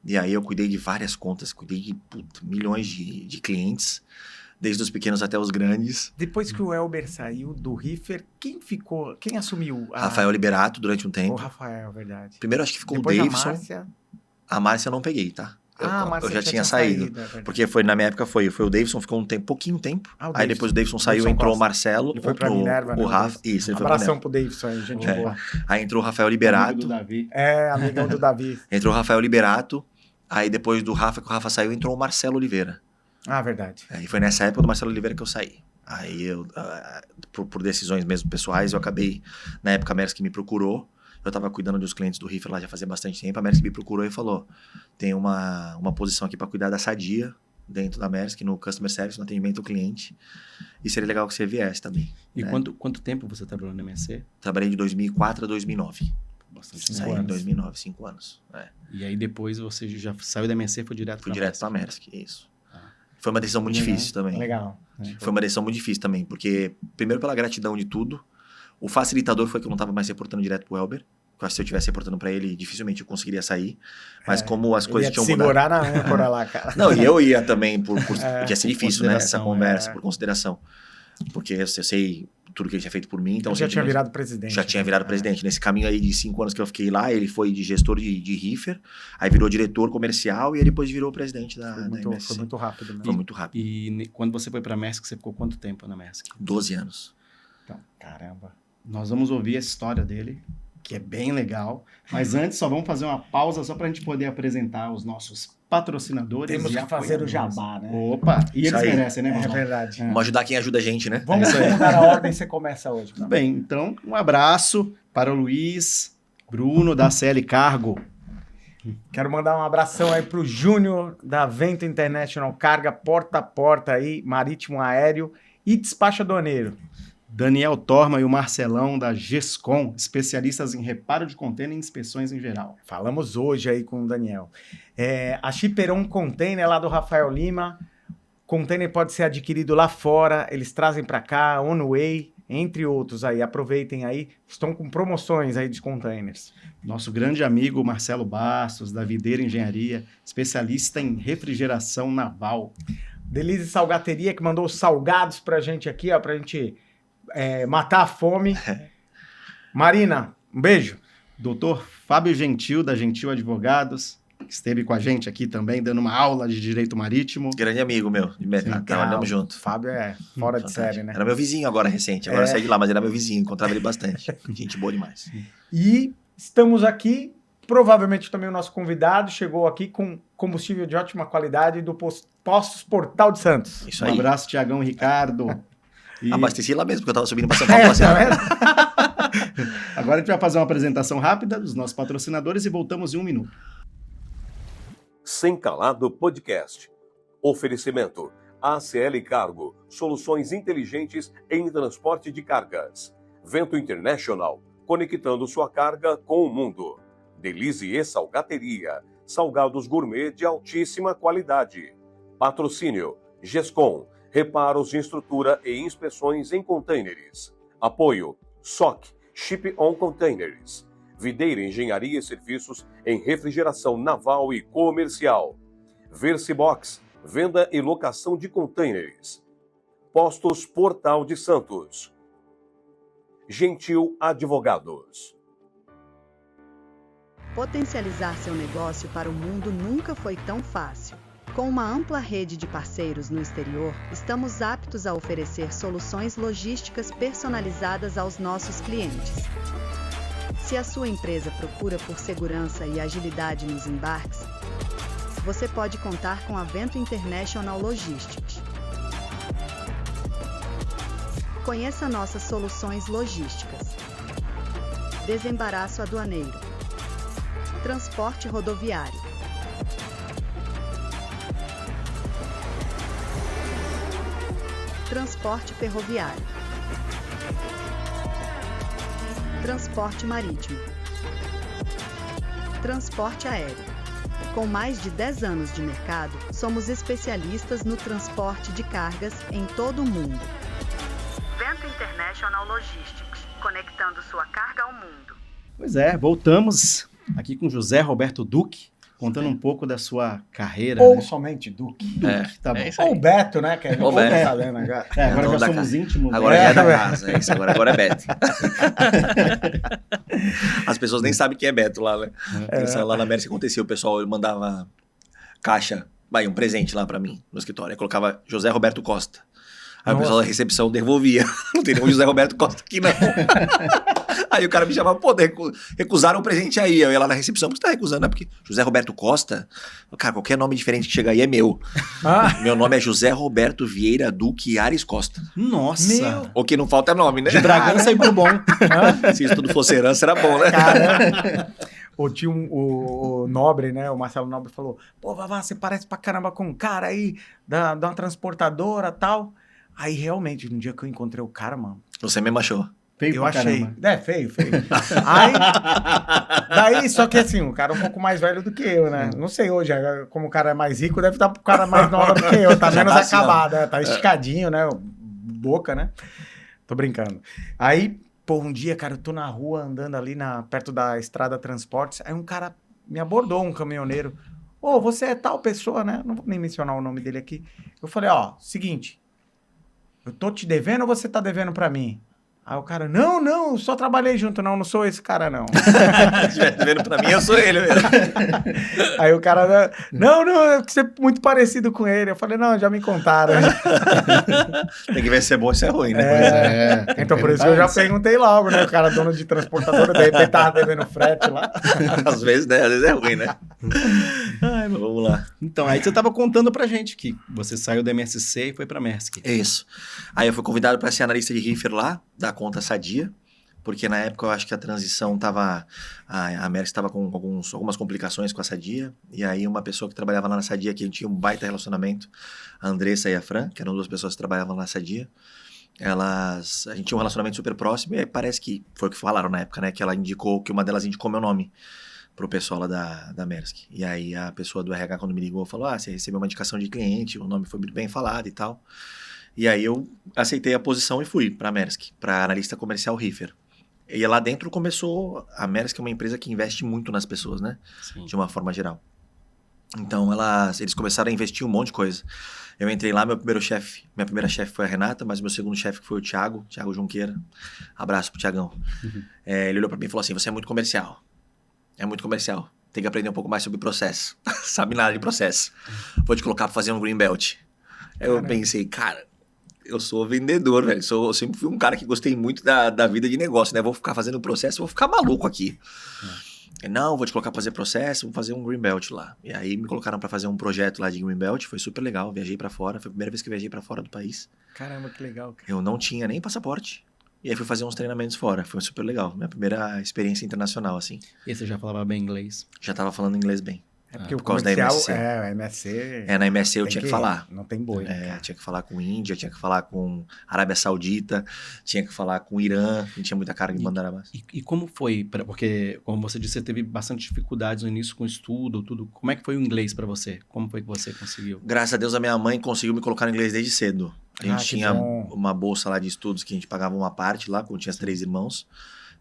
e aí eu cuidei de várias contas, cuidei de milhões de clientes, desde os pequenos até os grandes. Depois que o Elber saiu do Reefer, quem assumiu? Rafael Liberato, durante um tempo. O Rafael, verdade. Primeiro acho que ficou depois o Davidson. A Márcia eu não peguei, tá? Eu já tinha saído. Porque foi, na minha época, foi o Davidson, ficou pouquinho tempo. Aí depois o Davidson saiu, entrou o Marcelo. Ele foi pra Minerva, o Rafa. Isso, ele foi pra Minerva. Abração pro Davidson aí, gente boa. Aí entrou o Rafael Liberato. Amigo do Davi. Amigão do Davi. Entrou o Rafael Liberato. Aí depois do Rafa, que o Rafa saiu, entrou o Marcelo Oliveira. Verdade. Aí foi nessa época do Marcelo Oliveira que eu saí. Aí eu, por decisões mesmo pessoais, eu acabei, na época a Maersk me procurou. Eu estava cuidando dos clientes do Reefer lá já fazia bastante tempo. A Maersk me procurou e falou, tem uma posição aqui para cuidar da Sadia, dentro da Maersk, no Customer Service, no atendimento ao cliente. E seria legal que você viesse também. E né? quanto tempo você trabalhou na MSC? Trabalhei de 2004 a 2009. Bastante Saí em 2009, 5 anos. E aí depois você já saiu da MSC e foi direto Fui direto para a Maersk, isso. Foi uma decisão muito difícil também. Legal. Foi uma decisão muito difícil também, porque, primeiro, pela gratidão de tudo. O facilitador foi que eu não estava mais reportando direto pro Elber. Eu acho que se eu estivesse reportando para ele, dificilmente eu conseguiria sair. Mas como as coisas tinham mudado... segurar na âncora lá, cara. Não, e eu ia também, porque ia ser difícil, né? Essa conversa, por consideração. Porque eu sei tudo que ele tinha feito por mim. Então já tinha virado presidente. Já tinha virado presidente. Nesse caminho aí de 5 anos que eu fiquei lá, ele foi de gestor de Reefer, aí virou diretor comercial e aí depois virou presidente da MSC. Foi muito rápido. Mesmo. Foi muito rápido. E quando você foi para a Maersk, você ficou quanto tempo na Maersk? 12 anos. Então, caramba. Nós vamos ouvir a história dele que é bem legal. Mas antes, só vamos fazer uma pausa só para a gente poder apresentar os nossos patrocinadores. Temos e que fazer o apoiadores. jabá, né? Opa, e Isso eles aí. merecem, né, É Marcelo? verdade. Vamos ajudar quem ajuda a gente, né? Vamos mudar a ordem, você começa hoje. Tudo bem, então um abraço para o Luiz, Bruno, da CL Cargo. Quero mandar um abração aí pro Júnior, da Vento International Carga, porta a porta aí, marítimo, aéreo e despacho aduaneiro. Daniel Torma e o Marcelão, da GESCOM, especialistas em reparo de contêiner e inspeções em geral. Falamos hoje aí com o Daniel. A Chiperon Container lá do Rafael Lima. Container pode ser adquirido lá fora, eles trazem para cá, on-way, entre outros aí. Aproveitem aí, estão com promoções aí de containers. Nosso grande amigo Marcelo Bastos, da Videira Engenharia, especialista em refrigeração naval. Delize Salgateria, que mandou salgados pra gente aqui, ó, pra gente matar a fome. Marina, um beijo. Doutor Fábio Gentil, da Gentil Advogados, que esteve com a gente aqui também, dando uma aula de Direito Marítimo. Grande amigo meu, de mercado. Trabalhamos junto. Fábio é fora de Fantástico. série, né? Era meu vizinho agora, recente. Agora eu saí de lá, mas era meu vizinho. Encontrava ele bastante. Gente boa demais. E estamos aqui, provavelmente também o nosso convidado chegou aqui com combustível de ótima qualidade do Postos Portal de Santos. Isso Um aí. abraço, Tiagão e Ricardo. E Abasteci lá mesmo, porque eu tava subindo pra São Paulo passear. agora a gente vai fazer uma apresentação rápida dos nossos patrocinadores e voltamos em 1 minuto. Sem Calado Podcast. Oferecimento: ACL Cargo, soluções inteligentes em transporte de cargas. Vento International, conectando sua carga com o mundo. Delize e Salgateria, salgados gourmet de altíssima qualidade. Patrocínio: GESCOM, reparos de estrutura e inspeções em containers. Apoio: SOC, Ship on Containers. Videira Engenharia e Serviços em refrigeração naval e comercial. Versibox, venda e locação de containers. Postos Portal de Santos. Gentil Advogados. Potencializar seu negócio para o mundo nunca foi tão fácil. Com uma ampla rede de parceiros no exterior, estamos aptos a oferecer soluções logísticas personalizadas aos nossos clientes. Se a sua empresa procura por segurança e agilidade nos embarques, você pode contar com a Vento International Logistics. Conheça nossas soluções logísticas. Desembaraço aduaneiro. Transporte rodoviário. Transporte ferroviário. Transporte marítimo. Transporte aéreo. Com mais de 10 anos de mercado, somos especialistas no transporte de cargas em todo o mundo. Vento International Logistics, conectando sua carga ao mundo. Pois é, voltamos aqui com José Roberto Duque, contando um pouco da sua carreira. Ou né? somente Duque. Duque, tá bom. é isso aí. Ou Beto, né? Que a gente Ou Beto. tá vendo agora. É, agora dono já da somos casa. íntimos. Agora né? já é da casa, é isso. Agora é Beto. As pessoas nem sabem quem é Beto lá, né? Lá na América aconteceu, o pessoal mandava caixa, um presente lá pra mim, no escritório. Aí colocava José Roberto Costa. Aí o pessoal da recepção devolvia. Não tem nenhum José Roberto Costa aqui, não. Aí o cara me chamava, pô, recusaram o presente aí. Eu ia lá na recepção, por que você tá recusando? É porque José Roberto Costa, cara, qualquer nome diferente que chega aí é meu. Meu nome é José Roberto Vieira Duque Ares Costa. Nossa! Meu. O que não falta é nome, né? De Bragança e Bourbon. Se isso tudo fosse herança, era bom, né? Cara, o Nobre, né? O Marcelo Nobre falou: pô, Vavá, você parece pra caramba com um cara aí da uma transportadora e tal. Aí realmente, no dia que eu encontrei o cara, mano, Você mesmo achou. Feio eu pra achei. caramba. Feio. Aí, daí, só que assim, o cara é um pouco mais velho do que eu, né? Não sei hoje, como o cara é mais rico, deve estar pro cara mais novo do que eu, tá Já menos tá assim, acabado, né? Tá esticadinho, né? Boca, né? Tô brincando. Aí, pô, um dia, cara, eu tô na rua andando ali perto da Estrada Transportes, aí um cara me abordou, um caminhoneiro. Ô, você é tal pessoa, né? Não vou nem mencionar o nome dele aqui. Eu falei, ó, seguinte, eu tô te devendo ou você tá devendo pra mim? Aí o cara, não, só trabalhei junto, não sou esse cara, não. Se estivesse vendo pra mim, eu sou ele mesmo. Aí o cara, não, é que você é muito parecido com ele. Eu falei, não, já me contaram. Tem que ver se é bom e se é ruim, né? Então por isso que eu já perguntei logo, né? O cara dono de transportadora, de repente tava devendo frete lá. Às vezes, né? Às vezes é ruim, né? Ai, mas vamos lá. Então, aí você tava contando pra gente que você saiu da MSC e foi pra Maersk. É isso. Aí eu fui convidado para ser analista de reefer lá, da conta Sadia, porque na época eu acho que a transição tava... A Maersk estava com algumas complicações com a Sadia, e aí uma pessoa que trabalhava lá na Sadia, que a gente tinha um baita relacionamento, a Andressa e a Fran, que eram duas pessoas que trabalhavam lá na Sadia, a gente tinha um relacionamento super próximo, e aí parece que foi o que falaram na época, né? Que uma delas indicou meu nome pro pessoal lá da Maersk. E aí a pessoa do RH, quando me ligou, falou, você recebeu uma indicação de cliente, o nome foi muito bem falado e tal. E aí eu aceitei a posição e fui pra Maersk, para analista comercial reefer. E lá dentro começou... A Maersk é uma empresa que investe muito nas pessoas, né? Sim. De uma forma geral. Então eles começaram a investir um monte de coisa. Eu entrei lá, minha primeira chefe foi a Renata, mas meu segundo chefe foi o Thiago Junqueira. Abraço pro Thiagão. Ele olhou pra mim e falou assim, você é muito comercial. Tem que aprender um pouco mais sobre processo. Sabe nada de processo. Vou te colocar pra fazer um green belt. Aí eu pensei, cara, eu sou vendedor, velho. Eu sempre fui um cara que gostei muito da vida de negócio, né? Vou ficar fazendo processo, vou ficar maluco aqui. Não, vou te colocar pra fazer processo, vou fazer um green belt lá. E aí me colocaram pra fazer um projeto lá de green belt, foi super legal. Viajei pra fora, foi a primeira vez que eu viajei pra fora do país. Caramba, que legal, cara. Eu não tinha nem passaporte. E aí fui fazer uns treinamentos fora. Foi super legal. Minha primeira experiência internacional, assim. E você já falava bem inglês? Já tava falando inglês bem. É porque o por causa da comercial, MSC. o MSC... Na MSC eu tem tinha que falar. Não tem boi. né, Tinha que falar com Índia, tinha que falar com Arábia Saudita, tinha que falar com Irã, que tinha muita carga em Bandarabás. E como foi? Porque, como você disse, você teve bastante dificuldades no início com o estudo, tudo. Como é que foi o inglês pra você? Como foi que você conseguiu? Graças a Deus a minha mãe conseguiu me colocar no inglês desde cedo. A gente que tinha bom. uma bolsa lá de estudos que a gente pagava uma parte lá, quando tinha 3 irmãos.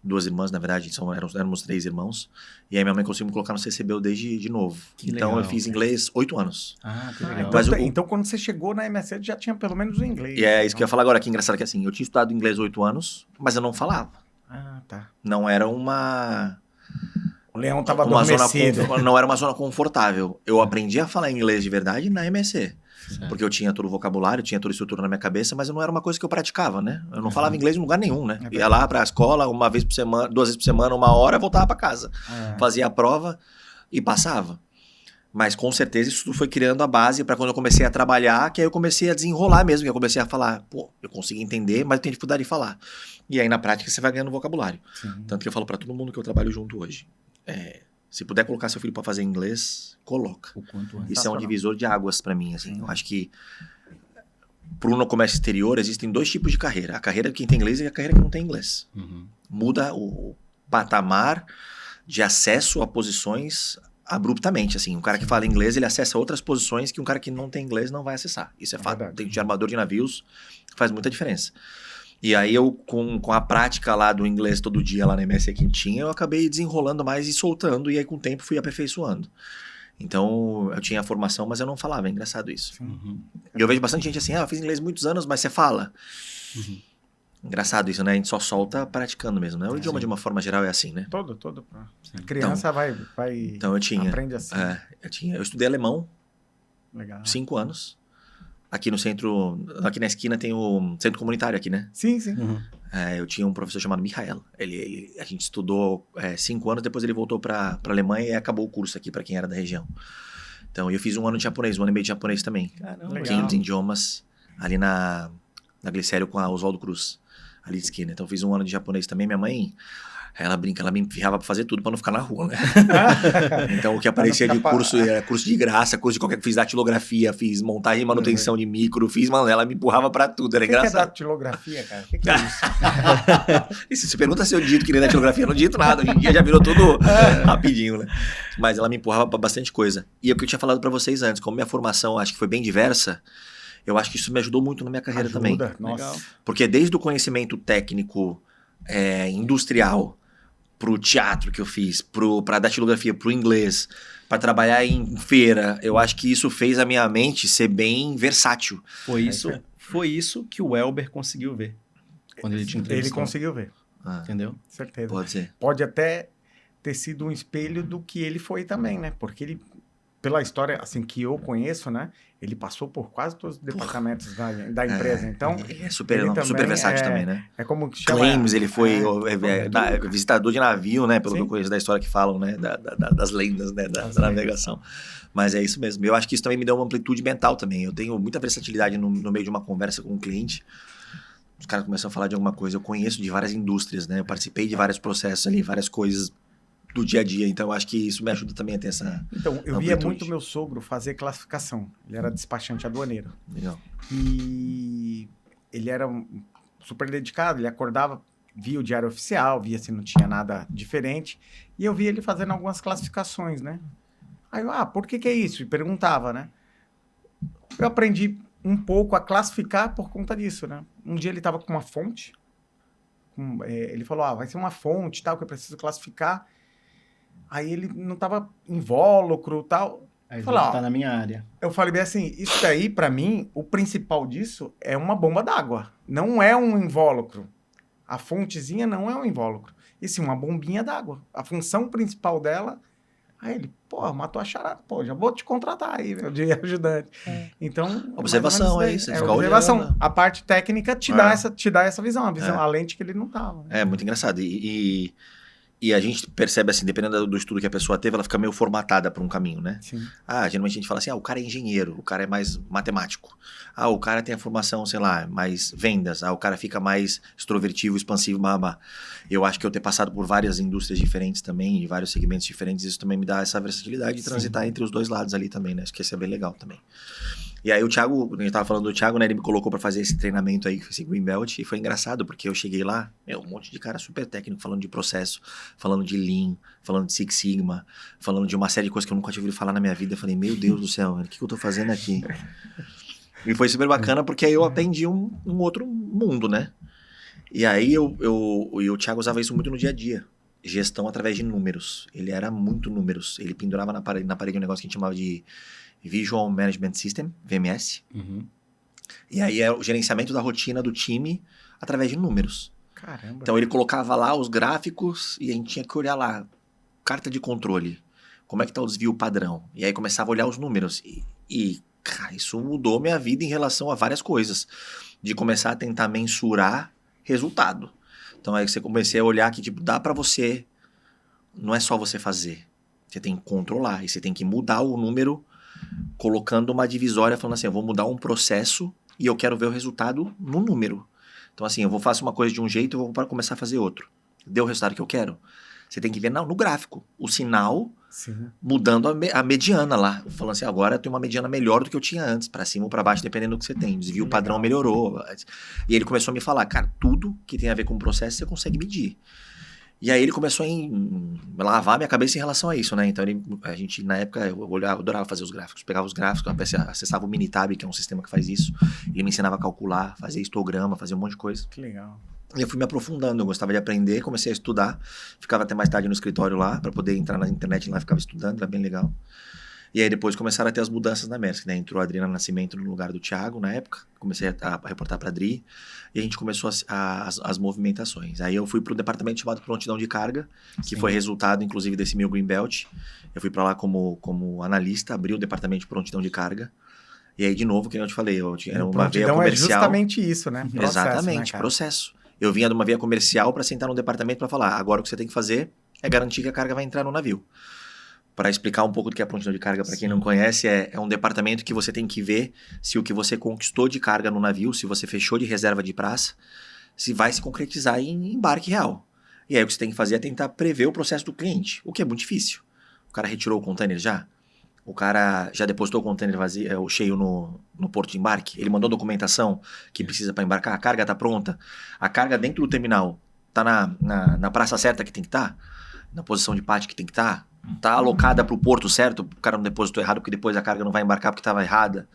2 irmãs, na verdade, éramos 3 irmãos. E aí minha mãe conseguiu me colocar no CCBU desde de novo. Que Então legal, eu fiz cara. inglês 8 anos. Ah, que legal. Mas Então quando você chegou na MSC, já tinha pelo menos o inglês. E é isso que eu ia falar agora, que engraçado que assim, eu tinha estudado inglês 8 anos, mas eu não falava. Ah, tá. Não era uma O Leão tava zona adormecido. não era uma zona confortável. Eu aprendi a falar inglês de verdade na MSC. Certo. Porque eu tinha todo o vocabulário, tinha toda a estrutura na minha cabeça, mas não era uma coisa que eu praticava, né? Eu não falava inglês em lugar nenhum, né? Ia lá pra escola uma vez por semana, 2 vezes por semana, 1 hora, voltava pra casa. Fazia a prova e passava. Mas com certeza isso tudo foi criando a base para quando eu comecei a trabalhar, que aí eu comecei a desenrolar mesmo, que eu comecei a falar, eu consigo entender, mas eu tenho dificuldade de falar. E aí na prática você vai ganhando vocabulário. Sim. Tanto que eu falo para todo mundo que eu trabalho junto hoje. Se puder colocar seu filho para fazer inglês, coloca. O quanto antes. Isso é um divisor de águas para mim, assim. Eu acho que no comércio exterior existem 2 tipos de carreira. A carreira de quem tem inglês e a carreira que não tem inglês. Uhum. Muda o patamar de acesso a posições abruptamente, assim. Um cara que fala inglês, ele acessa outras posições que um cara que não tem inglês não vai acessar. Isso é fato. verdade. Tem de armador de navios, faz muita diferença. E aí eu, com a prática lá do inglês todo dia lá na MSC Quintinha, eu acabei desenrolando mais e soltando, e aí com o tempo fui aperfeiçoando. Então, eu tinha a formação, mas eu não falava, é engraçado isso. Uhum. E eu vejo bastante gente assim, eu fiz inglês muitos anos, mas você fala. Engraçado isso, né? A gente só solta praticando mesmo, né? O idioma de uma forma geral é assim, né? Todo. Sim. A criança vai Então eu tinha. aprende assim. Eu estudei alemão Legal. 5 anos. Aqui no centro, aqui na esquina tem o centro comunitário aqui, né? Sim. Uhum. Eu tinha um professor chamado Michael. A gente estudou 5 anos, depois ele voltou para Alemanha e acabou o curso aqui para quem era da região. Então eu fiz 1 ano de japonês, 1 ano e meio de japonês também. Caramba, Legal. 500 idiomas ali na Glicério com a Oswaldo Cruz, ali de esquina. Então eu fiz 1 ano de japonês também. Minha mãe, ela me enfiava pra fazer tudo pra não ficar na rua, né? Então o que aparecia de curso era curso de graça, curso de qualquer coisa. Fiz datilografia, fiz montagem e manutenção de micro, ela me empurrava pra tudo, era O que é engraçado. datilografia, cara? O que é isso? E se você pergunta se eu dito que nem datilografia, eu não dito nada. Hoje em dia já virou tudo rapidinho, né? Mas ela me empurrava pra bastante coisa. E é o que eu tinha falado pra vocês antes, como minha formação acho que foi bem diversa, eu acho que isso me ajudou muito na minha carreira também. Nossa. Legal. Porque desde o conhecimento técnico industrial, pro teatro que eu fiz, pra datilografia, pro inglês, pra trabalhar em feira, eu acho que isso fez a minha mente ser bem versátil. Foi isso que o Elber conseguiu ver. quando ele te Ele entrevistou. conseguiu ver, Ah, Entendeu? certeza. pode ser. Pode até ter sido um espelho do que ele foi também, né? Porque ele, pela história assim que eu conheço, né? Ele passou por quase todos os departamentos da empresa. Então, Ele é super, ele super também versátil também, né? é como que chama... Claims, ele foi tudo. visitador de navio, né? Pelo que Sim. eu conheço da história que falam, né? Das lendas, né? Da navegação. Mas é isso mesmo. Eu acho que isso também me deu uma amplitude mental também. Eu tenho muita versatilidade no meio de uma conversa com um cliente. Os caras começam a falar de alguma coisa. Eu conheço de várias indústrias, né? Eu participei de vários processos ali, várias coisas do dia a dia. Então, eu acho que isso me ajuda também a ter essa... Então, eu via amplitude. muito meu sogro fazer classificação. Ele era despachante aduaneiro. Legal. E ele era super dedicado, ele acordava, via o diário oficial, via se não tinha nada diferente, e eu via ele fazendo algumas classificações, né? Aí eu, por que é isso? E perguntava, né? Eu aprendi um pouco a classificar por conta disso, né? Um dia ele estava com uma fonte, ele falou, vai ser uma fonte tal, que eu preciso classificar. Aí ele não estava invólucro e tal. Aí Falar, tá na minha área. Eu falei bem assim, isso daí, para mim, o principal disso é uma bomba d'água. Não é um invólucro. A fontezinha não é um invólucro. E sim, uma bombinha d'água. A função principal dela... Aí ele, matou a charada. Já vou te contratar aí, meu, de ajudante. Então... Observação, mais ou menos é isso, daí. ficar observação. olhando. A parte técnica te dá essa visão. A visão, a lente que ele não tava. Né? É muito engraçado. E a gente percebe assim, dependendo do estudo que a pessoa teve, ela fica meio formatada para um caminho, né? Sim. Geralmente a gente fala assim, o cara é engenheiro, o cara é mais matemático. O cara tem a formação, sei lá, mais vendas. O cara fica mais extrovertivo, expansivo, Eu acho que eu ter passado por várias indústrias diferentes também, de vários segmentos diferentes, isso também me dá essa versatilidade de transitar entre os dois lados ali também, né? Acho que isso é bem legal também. E aí o Thiago, quando a gente tava falando do Thiago, né, ele me colocou pra fazer esse treinamento aí, esse Green Belt, e foi engraçado, porque eu cheguei lá, um monte de cara super técnico, falando de processo, falando de Lean, falando de Six Sigma, falando de uma série de coisas que eu nunca tinha ouvido falar na minha vida. Eu falei, meu Deus do céu, o que eu tô fazendo aqui? E foi super bacana, porque aí eu aprendi um outro mundo, né? E aí o Thiago usava isso muito no dia a dia. Gestão através de números. Ele era muito números. Ele pendurava na parede um negócio que a gente chamava de Visual Management System, VMS. Uhum. E aí é o gerenciamento da rotina do time através de números. Caramba. Então ele colocava lá os gráficos e a gente tinha que olhar lá, carta de controle, como é que tá o desvio padrão. E aí começava a olhar os números. Cara, isso mudou minha vida em relação a várias coisas. De começar a tentar mensurar resultado. Então aí você comecei a olhar que dá pra você, não é só você fazer. Você tem que controlar e você tem que mudar o número colocando uma divisória, falando assim, eu vou mudar um processo e eu quero ver o resultado no número. Então assim, eu faço uma coisa de um jeito e eu vou começar a fazer outro. Deu o resultado que eu quero? Você tem que ver no gráfico, o sinal mudando a mediana lá. Falando assim, agora eu tenho uma mediana melhor do que eu tinha antes, para cima ou para baixo, dependendo do que você tem. Desvio padrão melhorou. E ele começou a me falar, cara, tudo que tem a ver com o processo você consegue medir. E aí ele começou a lavar minha cabeça em relação a isso, né? Então a gente, na época, eu adorava fazer os gráficos. Pegava os gráficos, acessava o Minitab, que é um sistema que faz isso. Ele me ensinava a calcular, fazer histograma, fazer um monte de coisa. Que legal. E eu fui me aprofundando, eu gostava de aprender, comecei a estudar. Ficava até mais tarde no escritório lá, para poder entrar na internet lá, ficava estudando, era bem legal. E aí depois começaram a ter as mudanças na Maersk, né? Entrou a Adriana Nascimento no lugar do Thiago, na época. Comecei a reportar para a Adri. E a gente começou as movimentações. Aí eu fui para o departamento chamado Prontidão de Carga, que foi resultado, inclusive, desse meu Green Belt. Eu fui para lá como analista, abri o departamento de Prontidão de Carga. E aí, de novo, que eu te falei, era uma veia comercial. É justamente isso, né? Processo, exatamente, né, processo. Eu vinha de uma veia comercial para sentar no departamento para falar, agora o que você tem que fazer é garantir que a carga vai entrar no navio. Para explicar um pouco do que é a prontidão de carga, para quem não conhece, é um departamento que você tem que ver se o que você conquistou de carga no navio, se você fechou de reserva de praça, se vai se concretizar em embarque real. E aí o que você tem que fazer é tentar prever o processo do cliente, o que é muito difícil. O cara retirou o container já? O cara já depositou o container vazio, cheio no porto de embarque? Ele mandou documentação que precisa para embarcar? A carga está pronta? A carga dentro do terminal está na praça certa que tem que estar? Na posição de pátio que tem que estar? Está alocada para o porto certo? O cara não depositou errado porque depois a carga não vai embarcar porque estava errada?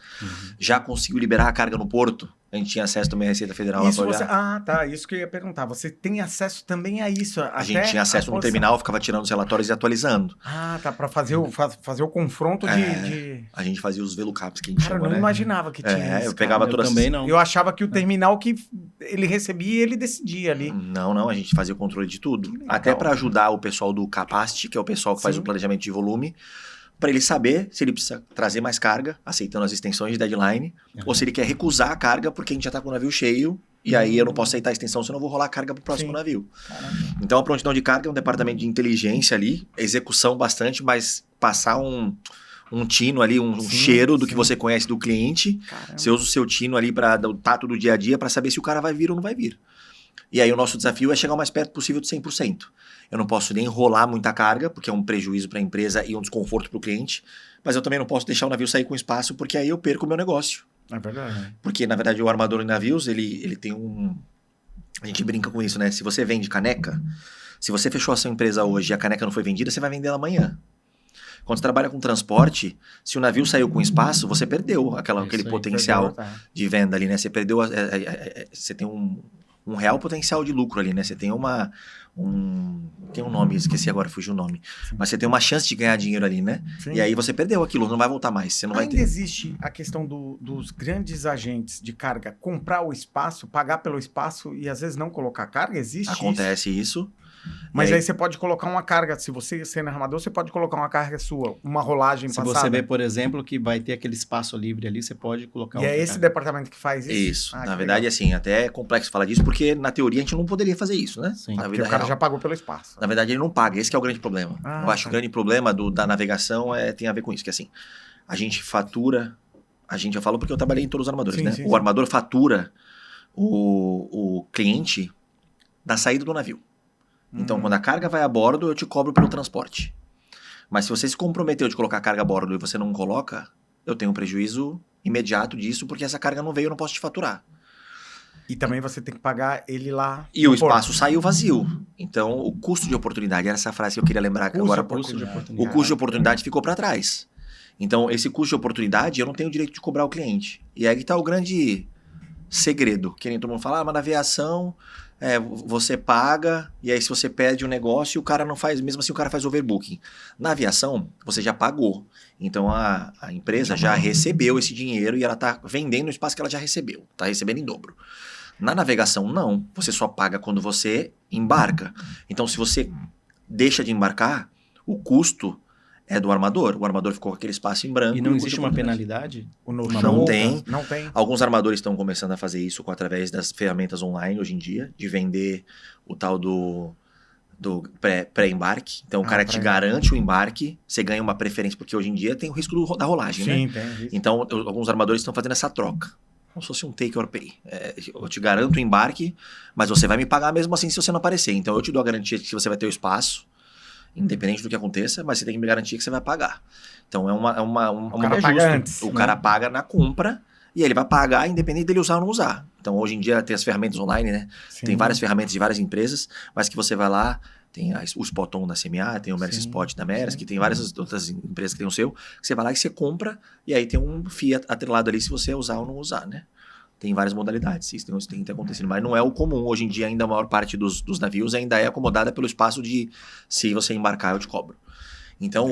Já conseguiu liberar a carga no porto? A gente tinha acesso também à Receita Federal lá Isso pra você... olhar. Ah, tá. Isso que eu ia perguntar. Você tem acesso também a isso? A gente tinha acesso no terminal, ficava tirando os relatórios e atualizando. Ah, tá. Pra fazer o confronto de... A gente fazia os VLOOKUPs que a gente Cara, eu chama, não né? imaginava que tinha isso. Eu pegava Eu todas também não. Eu achava que o terminal que ele recebia e ele decidia ali. Não, a gente fazia o controle de tudo. legal. Até para ajudar o pessoal do Capacity, que é o pessoal que faz Sim. o planejamento de volume, para ele saber se ele precisa trazer mais carga, aceitando as extensões de deadline, ou se ele quer recusar a carga porque a gente já está com o navio cheio, e aí eu não posso aceitar a extensão, senão eu vou rolar a carga para o próximo Sim. navio. Caramba. Então a prontidão de carga é um departamento de inteligência ali, execução bastante, mas passar um tino ali, um Sim, cheiro do sim. que você conhece do cliente. Caramba. Você usa o seu tino ali para o tato do dia a dia para saber se o cara vai vir ou não vai vir. E aí o nosso desafio é chegar o mais perto possível de 100%. Eu não posso nem enrolar muita carga, porque é um prejuízo para a empresa e um desconforto para o cliente, mas eu também não posso deixar o navio sair com espaço, porque aí eu perco o meu negócio. É verdade. Porque, na verdade, o armador em navios, ele tem um... A gente brinca com isso, né? Se você vende caneca, se você fechou a sua empresa hoje e a caneca não foi vendida, você vai vender ela amanhã. Quando você trabalha com transporte, se o navio saiu com espaço, você perdeu aquele aí, potencial Perdeu, tá. de venda ali, né? Você perdeu... você tem um real potencial de lucro ali, né? Você tem tem um nome, esqueci agora, fugiu o nome. Mas você tem uma chance de ganhar dinheiro ali, né? Sim. E aí você perdeu aquilo, não vai voltar mais. Você não vai Ainda ter. existe a questão dos grandes agentes de carga comprar o espaço, pagar pelo espaço e às vezes não colocar carga? Existe isso? Acontece isso. Mas E aí você pode colocar uma carga, se você sendo armador, você pode colocar uma carga sua, uma rolagem Se passada. você vê, por exemplo, que vai ter aquele espaço livre ali, você pode colocar E é outra esse carga. departamento que faz isso? Isso. Ah, Na que verdade, legal. assim, até é complexo falar disso, porque na teoria a gente não poderia fazer isso, né? Sim. Na Porque vida o cara real. já pagou pelo espaço. Na verdade, ele não paga. Esse que é o grande problema. Ah, Eu acho tá. que o grande problema da navegação tem a ver com isso. Que assim, a gente fatura... eu falo porque eu trabalhei em todos os armadores, Sim, né? sim, O sim. armador fatura o cliente da saída do navio. Então, quando a carga vai a bordo, eu te cobro pelo transporte. Mas se você se comprometeu de colocar a carga a bordo e você não coloca, eu tenho um prejuízo imediato disso, porque essa carga não veio, eu não posso te faturar. E também você tem que pagar ele lá. E no o espaço porto. saiu vazio. Então, o custo de oportunidade, era essa frase que eu queria lembrar Custo agora há de pouco. oportunidade. O custo de oportunidade ficou para trás. Então, esse custo de oportunidade, eu não tenho o direito de cobrar o cliente. E aí que está o grande segredo. Que nem todo mundo fala, mas na aviação, você paga, e aí se você perde o negócio, o cara não faz, mesmo assim o cara faz overbooking. Na aviação, você já pagou. Então, a empresa já recebeu esse dinheiro e ela está vendendo o espaço que ela já recebeu. Está recebendo em dobro. Na navegação, não. Você só paga quando você embarca. Então, se você deixa de embarcar, o custo é do armador. O armador ficou com aquele espaço em branco. E não o existe custo uma é oportunidade. penalidade? O no Não show, tem. Não tem. Alguns armadores estão começando a fazer isso através das ferramentas online hoje em dia, de vender o tal do pré-embarque. Então, o cara te garante o embarque, você ganha uma preferência, porque hoje em dia tem o risco da rolagem, né? Sim, tem. Isso. Então, alguns armadores estão fazendo essa troca. Como se fosse um take or pay. Eu te garanto o embarque, mas você vai me pagar mesmo assim se você não aparecer. Então, eu te dou a garantia de que você vai ter o espaço, independente do que aconteça, mas você tem que me garantir que você vai pagar. Então, O cara paga antes. O né? cara paga na compra e ele vai pagar independente dele usar ou não usar. Então, hoje em dia, tem as ferramentas online, né? Sim. Tem várias ferramentas de várias empresas, mas que você vai lá, tem o Spot-On da CMA, tem o Maersk Sim, Spot da Maersk, sim. tem várias outras empresas que tem o seu, que você vai lá e você compra, e aí tem um FII atrelado ali se você usar ou não usar, né? Tem várias modalidades, isso tem que ter acontecido, mas não é o comum. Hoje em dia, ainda a maior parte dos navios ainda é acomodada pelo espaço de se você embarcar, eu te cobro. Então,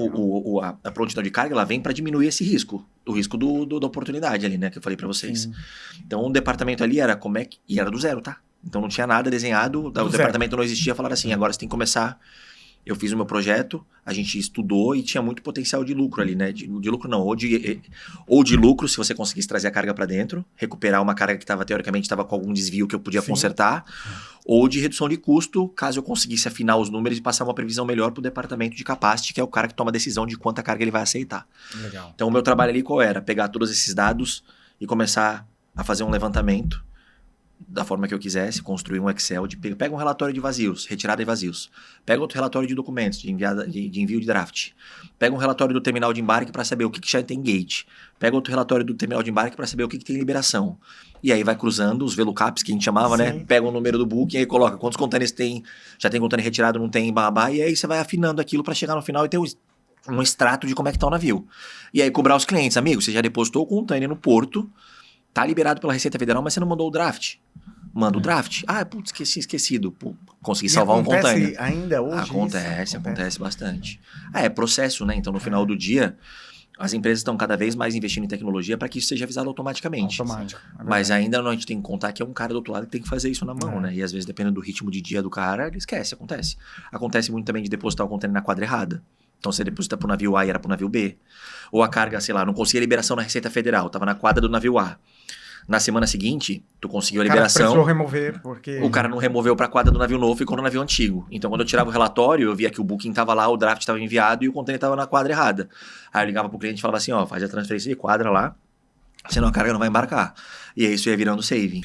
a prontidão de carga, ela vem para diminuir esse risco, o risco da oportunidade ali, né, que eu falei para vocês. Sim. Então, o departamento ali era e era do zero, tá? Então, não tinha nada desenhado, o departamento não existia, falaram assim, agora você tem que começar. Eu fiz o meu projeto, a gente estudou e tinha muito potencial de lucro ali, né? De lucro não, ou de lucro se você conseguisse trazer a carga para dentro, recuperar uma carga que teoricamente estava com algum desvio que eu podia Sim. consertar, ou de redução de custo, caso eu conseguisse afinar os números e passar uma previsão melhor para o departamento de capacity, que é o cara que toma a decisão de quanta carga ele vai aceitar. Legal. Então, o meu trabalho ali qual era? Pegar todos esses dados e começar a fazer um levantamento da forma que eu quisesse, construir um Excel, pega um relatório de vazios, retirada de vazios, pega outro relatório de documentos, de envio de draft, pega um relatório do terminal de embarque para saber o que já tem gate, pega outro relatório do terminal de embarque para saber o que tem liberação. E aí vai cruzando os VLOOKUPs que a gente chamava, Sim. né? Pega o número do book e aí coloca quantos containers tem, já tem container retirado, não tem, babá, e aí você vai afinando aquilo para chegar no final e ter um extrato de como é que tá o navio. E aí cobrar os clientes, amigo, você já depositou o container no porto, Tá liberado pela Receita Federal, mas você não mandou o draft. Manda o draft. Ah, putz, esquecido. Pô, consegui salvar um container. Ainda hoje? Acontece bastante. É processo, né? Então, no final do dia, as empresas estão cada vez mais investindo em tecnologia para que isso seja avisado automaticamente. Automático. Mas ainda não, a gente tem que contar que é um cara do outro lado que tem que fazer isso na mão, né? E às vezes, dependendo do ritmo de dia do cara, ele esquece, acontece. Acontece muito também de depositar o container na quadra errada. Então, você deposita pro navio A e era pro navio B. Ou a carga, sei lá, não conseguia liberação na Receita Federal, tava na quadra do navio A. Na semana seguinte, tu conseguiu a liberação. O cara precisou remover, porque... O cara não removeu para a quadra do navio novo, ficou no navio antigo. Então, quando eu tirava o relatório, eu via que o booking estava lá, o draft estava enviado e o container estava na quadra errada. Aí eu ligava pro cliente e falava assim, ó, faz a transferência de quadra lá, senão a carga não vai embarcar. E aí isso ia virando saving.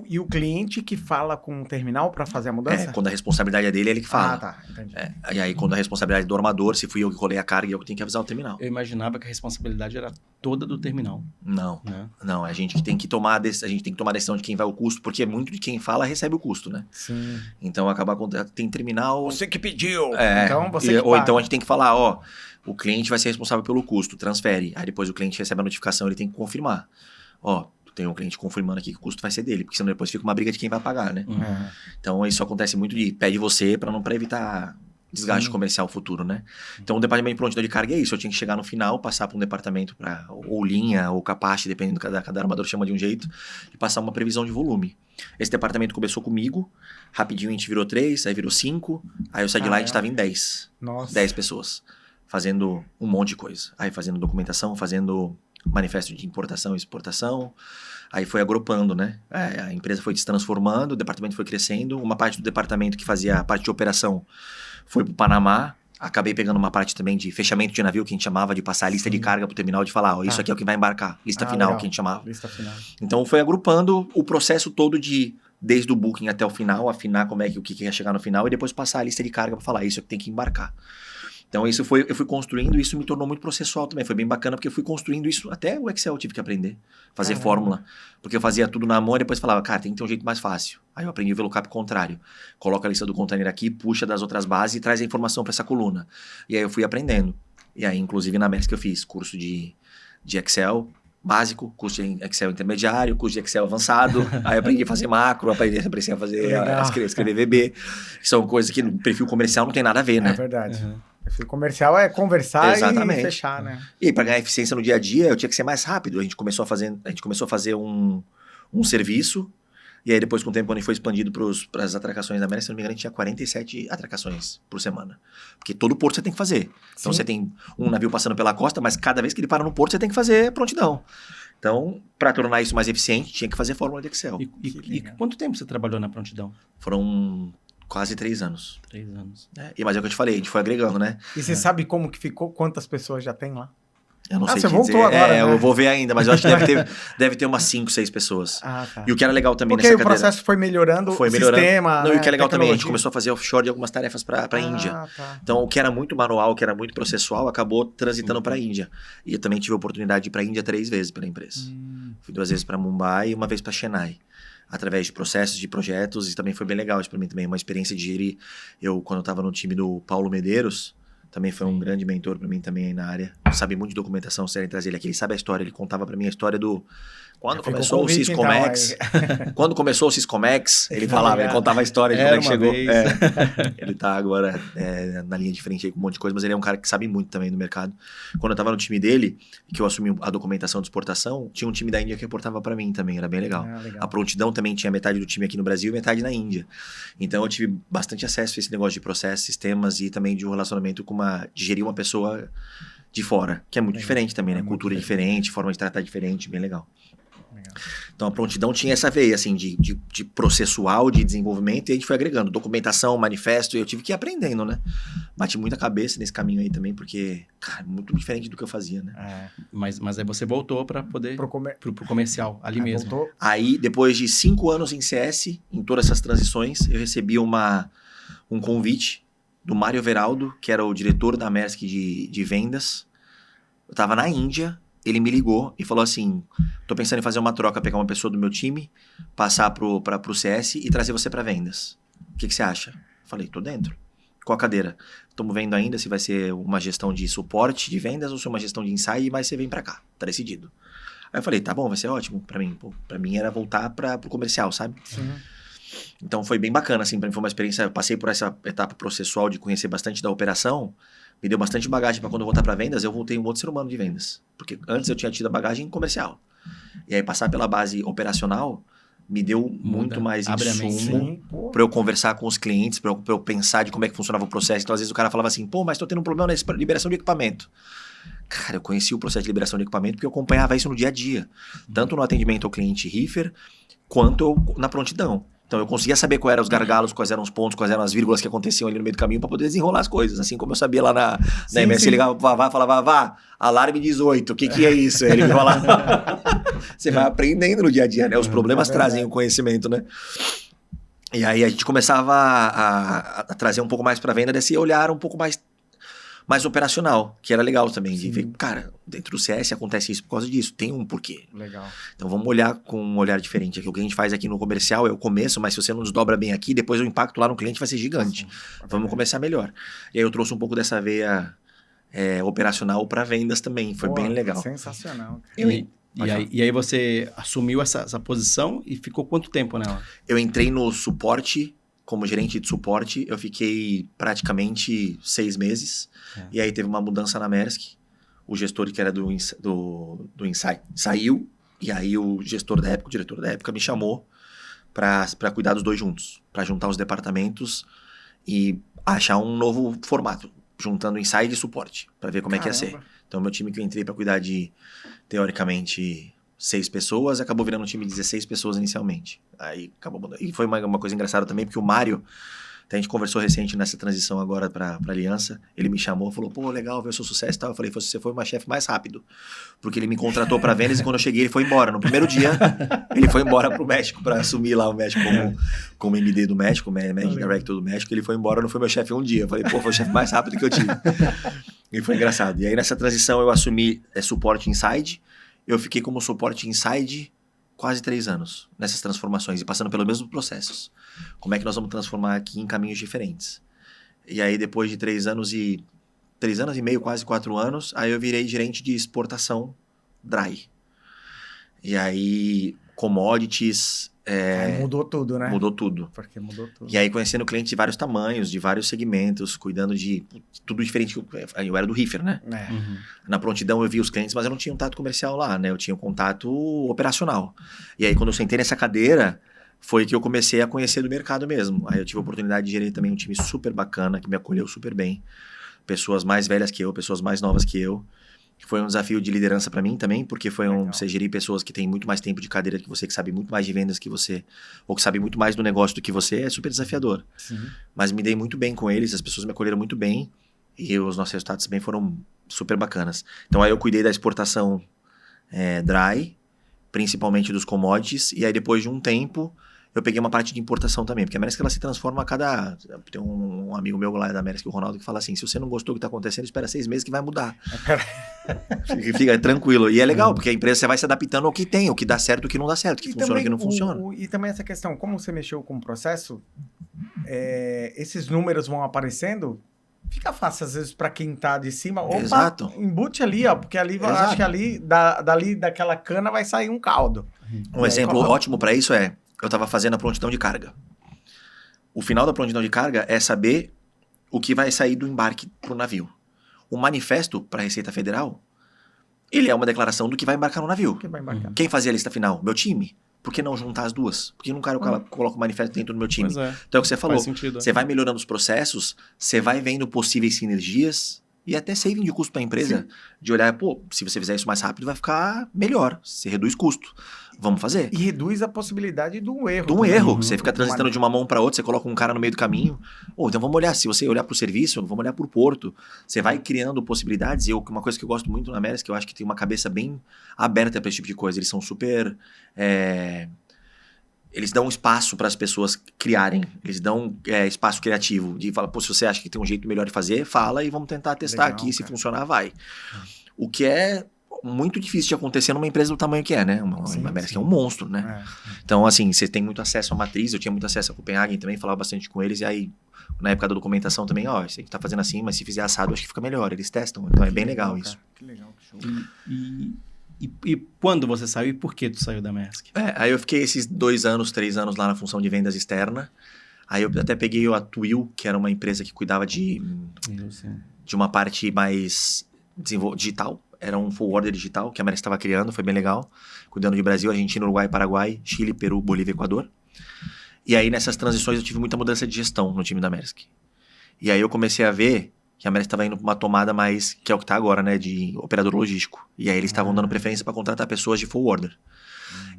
E o cliente que fala com o terminal para fazer a mudança? Quando a responsabilidade é dele, é ele que fala. Ah, tá, entendi. E aí, quando a responsabilidade é do armador, se fui eu que colei a carga, eu que tenho que avisar o terminal. Eu imaginava que a responsabilidade era toda do terminal. Não, Né? não, é a gente que tem que tomar a decisão de quem vai o custo, porque muito de quem fala recebe o custo, né? Sim. Então, tem terminal... Você que pediu. Então, você que ou paga. então a gente tem que falar, ó, o cliente vai ser responsável pelo custo, transfere. Aí depois o cliente recebe a notificação, ele tem que confirmar. Ó, tem um cliente confirmando aqui que o custo vai ser dele, porque senão depois fica uma briga de quem vai pagar, né? Então isso acontece muito de pede você para evitar desgaste comercial futuro, né? Então o departamento de prontidão de carga é isso, eu tinha que chegar no final, passar para um departamento ou linha ou capache, dependendo, cada armador chama de um jeito, e passar uma previsão de volume. Esse departamento começou comigo, rapidinho a gente virou 3, aí virou 5, aí eu saí de lá e a gente estava em 10. Nossa. 10 pessoas, fazendo um monte de coisa. Aí fazendo documentação, fazendo manifesto de importação e exportação, aí foi agrupando, né? A empresa foi se transformando, o departamento foi crescendo, uma parte do departamento que fazia a parte de operação foi para o Panamá, acabei pegando uma parte também de fechamento de navio, que a gente chamava de passar a lista de carga para o terminal, de falar, ó, isso aqui é o que vai embarcar, lista final, legal. que a gente chamava. Lista final. Então foi agrupando o processo todo desde o booking até o final, afinar o que ia chegar no final e depois passar a lista de carga para falar, isso é que tem que embarcar. Então eu fui construindo, isso me tornou muito processual também, foi bem bacana, porque eu fui construindo isso, até o Excel eu tive que aprender, fazer fórmula, porque eu fazia tudo na mão e depois falava, cara, tem que ter um jeito mais fácil. Aí eu aprendi o VLOOKUP contrário, coloca a lista do container aqui, puxa das outras bases e traz a informação para essa coluna. E aí eu fui aprendendo, e aí inclusive na Maersk eu fiz curso de Excel básico, curso de Excel intermediário, curso de Excel avançado, aí aprendi a fazer macro, aprendi a fazer, escrever VB, são coisas que no perfil comercial não tem nada a ver, né? É verdade. O perfil comercial é conversar e fechar, né? E para ganhar eficiência no dia a dia, eu tinha que ser mais rápido. A gente começou a fazer um serviço, e aí depois, com o tempo, quando a gente foi expandido para as atracações da América, se não me engano, a gente tinha 47 atracações por semana. Porque todo porto você tem que fazer. Então, você tem um navio passando pela costa, mas cada vez que ele para no porto, você tem que fazer prontidão. Então, para tornar isso mais eficiente, tinha que fazer fórmula de Excel. E quanto tempo você trabalhou na prontidão? Foram quase 3 anos. 3 anos. Mas é o que eu te falei, a gente foi agregando, né? E você sabe como que ficou? Quantas pessoas já tem lá? Eu não sei você te voltou dizer. agora, né? Eu vou ver ainda, mas eu acho que deve ter umas 5, 6 pessoas. Ah, tá. E o que era legal também Porque nessa o cadeira... processo foi melhorando, o sistema, Não, e o que é legal também, a gente tecnologia. começou a fazer offshore de algumas tarefas para a Índia. Tá. Então, o que era muito manual, o que era muito processual, acabou transitando para a Índia. E eu também tive a oportunidade de ir para a Índia 3 vezes pela empresa. Fui 2 vezes para Mumbai e uma vez para Chennai. Através de processos, de projetos, e também foi bem legal isso para mim também, uma experiência de gerir. Quando eu estava no time do Paulo Medeiros, também foi um grande mentor para mim também aí na área. Sabe muito de documentação, se querem trazer ele aqui. Ele sabe a história, ele contava para mim a história do... Quando começou o Syscomex, quando começou o Syscomex, ele falava, ele contava a história de como é que chegou. Ele tá agora na linha de frente aí com um monte de coisa, mas ele é um cara que sabe muito também do mercado. Quando eu tava no time dele, que eu assumi a documentação de exportação, tinha um time da Índia que reportava para mim também, era bem legal. A prontidão também tinha metade do time aqui no Brasil e metade na Índia. Então eu tive bastante acesso a esse negócio de processos, sistemas e também de um relacionamento de gerir uma pessoa de fora, que é muito diferente também, né? Cultura diferente, forma de tratar diferente, bem legal. Então a prontidão tinha essa veia assim de processual, de desenvolvimento, e a gente foi agregando documentação, manifesto, e eu tive que ir aprendendo, né? Bati muita cabeça nesse caminho aí também, porque, cara, muito diferente do que eu fazia, né? Mas aí você voltou para poder pro comercial, ali mesmo. Voltou. Aí, depois de 5 anos em CS, em todas essas transições, eu recebi um convite do Mário Veraldo, que era o diretor da Maersk de vendas. Eu tava na Índia. Ele me ligou e falou assim, tô pensando em fazer uma troca, pegar uma pessoa do meu time, passar pro CS e trazer você para vendas. O que você acha? Falei, tô dentro. Qual a cadeira? Estamos vendo ainda se vai ser uma gestão de suporte de vendas ou se é uma gestão de insight, mas você vem para cá, tá decidido. Aí eu falei, tá bom, vai ser ótimo pra mim. Pô, pra mim era voltar pro comercial, sabe? Sim. Então foi bem bacana, assim, pra mim foi uma experiência, eu passei por essa etapa processual de conhecer bastante da operação, me deu bastante bagagem pra quando eu voltar pra vendas, eu voltei um outro ser humano de vendas. Porque antes eu tinha tido a bagagem comercial. E aí passar pela base operacional me deu muito mais abre a mente. insumo pra eu conversar com os clientes, pra eu pensar de como é que funcionava o processo. Então às vezes o cara falava assim, pô, mas tô tendo um problema na liberação de equipamento. Cara, eu conheci o processo de liberação de equipamento porque eu acompanhava isso no dia a dia. Tanto no atendimento ao cliente Reefer, quanto na prontidão. Então eu conseguia saber quais eram os gargalos, quais eram os pontos, quais eram as vírgulas que aconteciam ali no meio do caminho para poder desenrolar as coisas. Assim como eu sabia lá na MS, ligava pro Vavá e falava, Vavá, alarme 18, o que é isso? Aí ele me falava. Você vai aprendendo no dia a dia, né? Os problemas trazem o conhecimento, né? E aí a gente começava a trazer um pouco mais para venda desse olhar um pouco mais operacional, que era legal também. De ver, cara, dentro do CS acontece isso por causa disso, tem um porquê. Legal. Então vamos olhar com um olhar diferente aqui. O que a gente faz aqui no comercial é o começo, mas se você não desdobra bem aqui, depois o impacto lá no cliente vai ser gigante. Vamos começar melhor. E aí eu trouxe um pouco dessa veia operacional para vendas também. Foi bem legal. Sensacional. E aí você assumiu essa posição e ficou quanto tempo nela? Eu entrei no suporte, como gerente de suporte, eu fiquei praticamente 6 meses. E aí teve uma mudança na Maersk. O gestor que era do Insight saiu. E aí o gestor da época, o diretor da época, me chamou para cuidar dos dois juntos. Para juntar os departamentos e achar um novo formato. Juntando Insight e suporte. Para ver como é que ia ser. Então meu time que eu entrei para cuidar de, teoricamente, 6 pessoas, acabou virando um time de 16 pessoas inicialmente. Aí acabou mudando. E foi uma coisa engraçada também, porque o Mário, até a gente conversou recente nessa transição agora para Aliança, ele me chamou e falou, pô, legal ver o seu sucesso e tal. Eu falei, você foi o meu chefe mais rápido. Porque ele me contratou para vendas e quando eu cheguei ele foi embora. No primeiro dia, ele foi embora pro México para assumir lá o México como MD do México, Managing Director do México. Ele foi embora, não foi meu chefe um dia. Eu falei, pô, foi o chefe mais rápido que eu tive. E foi engraçado. E aí nessa transição eu assumi suporte inside. Eu fiquei como suporte inside quase 3 anos nessas transformações e passando pelos mesmos processos. Como é que nós vamos transformar aqui em caminhos diferentes? E aí depois de 3 anos e meio, quase 4 anos, aí eu virei gerente de exportação dry. E aí commodities... mudou tudo, né? Mudou tudo. Porque mudou tudo. E aí conhecendo clientes de vários tamanhos, de vários segmentos, cuidando de tudo diferente. Eu era do Reefer, né? Na prontidão eu via os clientes, mas eu não tinha um contato comercial lá, né? Eu tinha um contato operacional. E aí quando eu sentei nessa cadeira, foi que eu comecei a conhecer do mercado mesmo. Aí eu tive a oportunidade de gerir também um time super bacana, que me acolheu super bem. Pessoas mais velhas que eu, pessoas mais novas que eu. Foi um desafio de liderança para mim também, porque foi você gerir pessoas que têm muito mais tempo de cadeira que você, que sabe muito mais de vendas que você, ou que sabe muito mais do negócio do que você, é super desafiador. Sim. Mas me dei muito bem com eles, as pessoas me acolheram muito bem e os nossos resultados também foram super bacanas. Então aí eu cuidei da exportação dry, principalmente dos commodities, e aí depois de um tempo eu peguei uma parte de importação também, porque a Maersk ela se transforma a cada... Tem um amigo meu lá da Maersk, o Ronaldo, que fala assim, se você não gostou do que está acontecendo, espera 6 meses que vai mudar. Fica tranquilo. E é legal, porque a empresa você vai se adaptando ao que tem, o que dá certo, o que não dá certo, o que funciona, também o que não funciona. E também essa questão, como você mexeu com o processo, esses números vão aparecendo, fica fácil às vezes para quem tá de cima. Opa, exato. Embute ali, ó, porque ali acho que ali, dali daquela cana vai sair um caldo. Um exemplo ótimo para isso eu estava fazendo a prontidão de carga. O final da prontidão de carga é saber o que vai sair do embarque para o navio. O manifesto para a Receita Federal, ele é uma declaração do que vai embarcar no navio. Quem fazia a lista final? Meu time. Por que não juntar as duas? Por que não coloca o manifesto dentro do meu time? Então é o que você falou. Você vai melhorando os processos, você vai vendo possíveis sinergias e até saving de custo para a empresa. Sim. De olhar, pô, se você fizer isso mais rápido, vai ficar melhor. Você reduz custo. Vamos fazer. E reduz a possibilidade do erro. Do erro. Você fica transitando de uma mão para outra, você coloca um cara no meio do caminho. Então vamos olhar. Se você olhar para o serviço, vamos olhar para o porto. Você vai criando possibilidades. E uma coisa que eu gosto muito na Maersk, que eu acho que tem uma cabeça bem aberta para esse tipo de coisa. Eles são super... Eles dão espaço para as pessoas criarem. Eles dão espaço criativo. De falar, pô, se você acha que tem um jeito melhor de fazer, fala e vamos tentar testar aqui. Cara. Se funcionar, vai. O que é muito difícil de acontecer numa empresa do tamanho que é, né? A Maersk é um monstro, né? Então, assim, você tem muito acesso à matriz. Eu tinha muito acesso a Copenhagen também, falava bastante com eles. E aí, na época da documentação também, você tá fazendo assim, mas se fizer assado, acho que fica melhor. Eles testam. Então, é bem legal isso. Que legal, que show. E quando você saiu e por que tu saiu da Maersk? Aí eu fiquei esses 2 anos, 3 anos lá na função de vendas externa. Aí eu até peguei a Twill, que era uma empresa que cuidava de uma parte mais digital. Era um forwarder digital que a Maersk estava criando, foi bem legal. Cuidando de Brasil, Argentina, Uruguai, Paraguai, Chile, Peru, Bolívia e Equador. E aí nessas transições eu tive muita mudança de gestão no time da Maersk. E aí eu comecei a ver que a Maersk estava indo para uma tomada mais, que é o que está agora, né, de operador logístico. E aí eles estavam dando preferência para contratar pessoas de forwarder.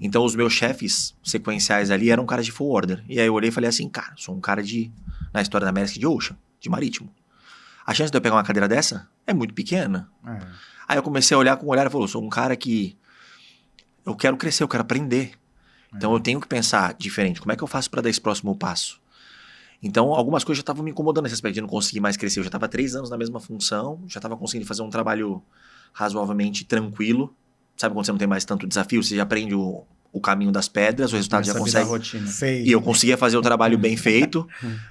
Então os meus chefes sequenciais ali eram caras de forwarder. E aí eu olhei e falei assim, cara, sou um cara na história da Maersk de Ocean, de marítimo. A chance de eu pegar uma cadeira dessa é muito pequena. Aí eu comecei a olhar com um olhar e falou, sou um cara que eu quero crescer, eu quero aprender. Então eu tenho que pensar diferente. Como é que eu faço para dar esse próximo passo? Então, algumas coisas já estavam me incomodando nesse aspecto de não conseguir mais crescer. Eu já estava 3 anos na mesma função, já estava conseguindo fazer um trabalho razoavelmente tranquilo. Sabe quando você não tem mais tanto desafio? Você já aprende o caminho das pedras, o resultado já consegue. Rotina. Sei. E eu conseguia fazer o trabalho bem feito.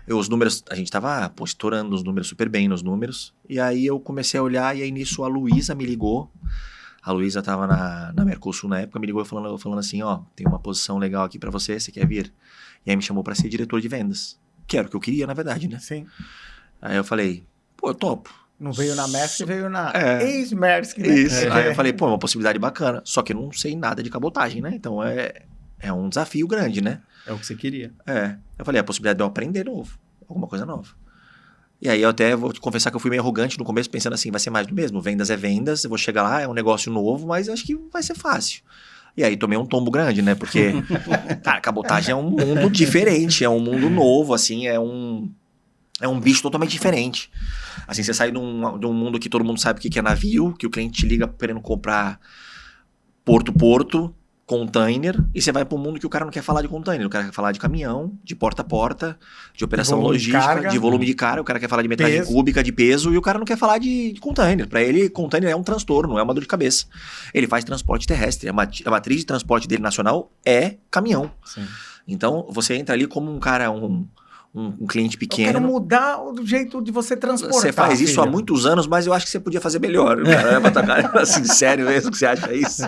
Os números, a gente estava estourando os números, super bem nos números. E aí eu comecei a olhar e aí nisso a Luísa me ligou. A Luísa estava na Mercosul na época, me ligou falando assim, ó, tem uma posição legal aqui para você quer vir? E aí me chamou para ser diretor de vendas. Que era o que eu queria, na verdade, né? Sim. Aí eu falei, pô, eu topo. Não veio na Maersk, veio na ex-Maersk, né? Isso. Aí eu falei, pô, é uma possibilidade bacana. Só que eu não sei nada de cabotagem, né? Então é um desafio grande, né? É o que você queria. Eu falei, a possibilidade de eu aprender novo. Alguma coisa nova. E aí eu até vou te confessar que eu fui meio arrogante no começo, pensando assim, vai ser mais do mesmo. Vendas é vendas, eu vou chegar lá, é um negócio novo, mas eu acho que vai ser fácil. E aí tomei um tombo grande, né? Porque, cara, cabotagem é um mundo diferente, é um mundo novo, assim, é um bicho totalmente diferente. Assim, você sai de um mundo que todo mundo sabe o que é navio, que o cliente te liga querendo comprar porto, container, e você vai para um mundo que o cara não quer falar de container, o cara quer falar de caminhão, de porta a porta, de operação logística, de volume de carga, o cara quer falar de metragem cúbica, de peso, e o cara não quer falar de container. Para ele, container é um transtorno, é uma dor de cabeça. Ele faz transporte terrestre, a matriz de transporte dele nacional é caminhão. Sim. Então, você entra ali como um cara, um cliente pequeno. Eu quero mudar o jeito de você transportar. Você faz isso há muitos anos, mas eu acho que você podia fazer melhor. Cara, assim, sério mesmo que você acha isso?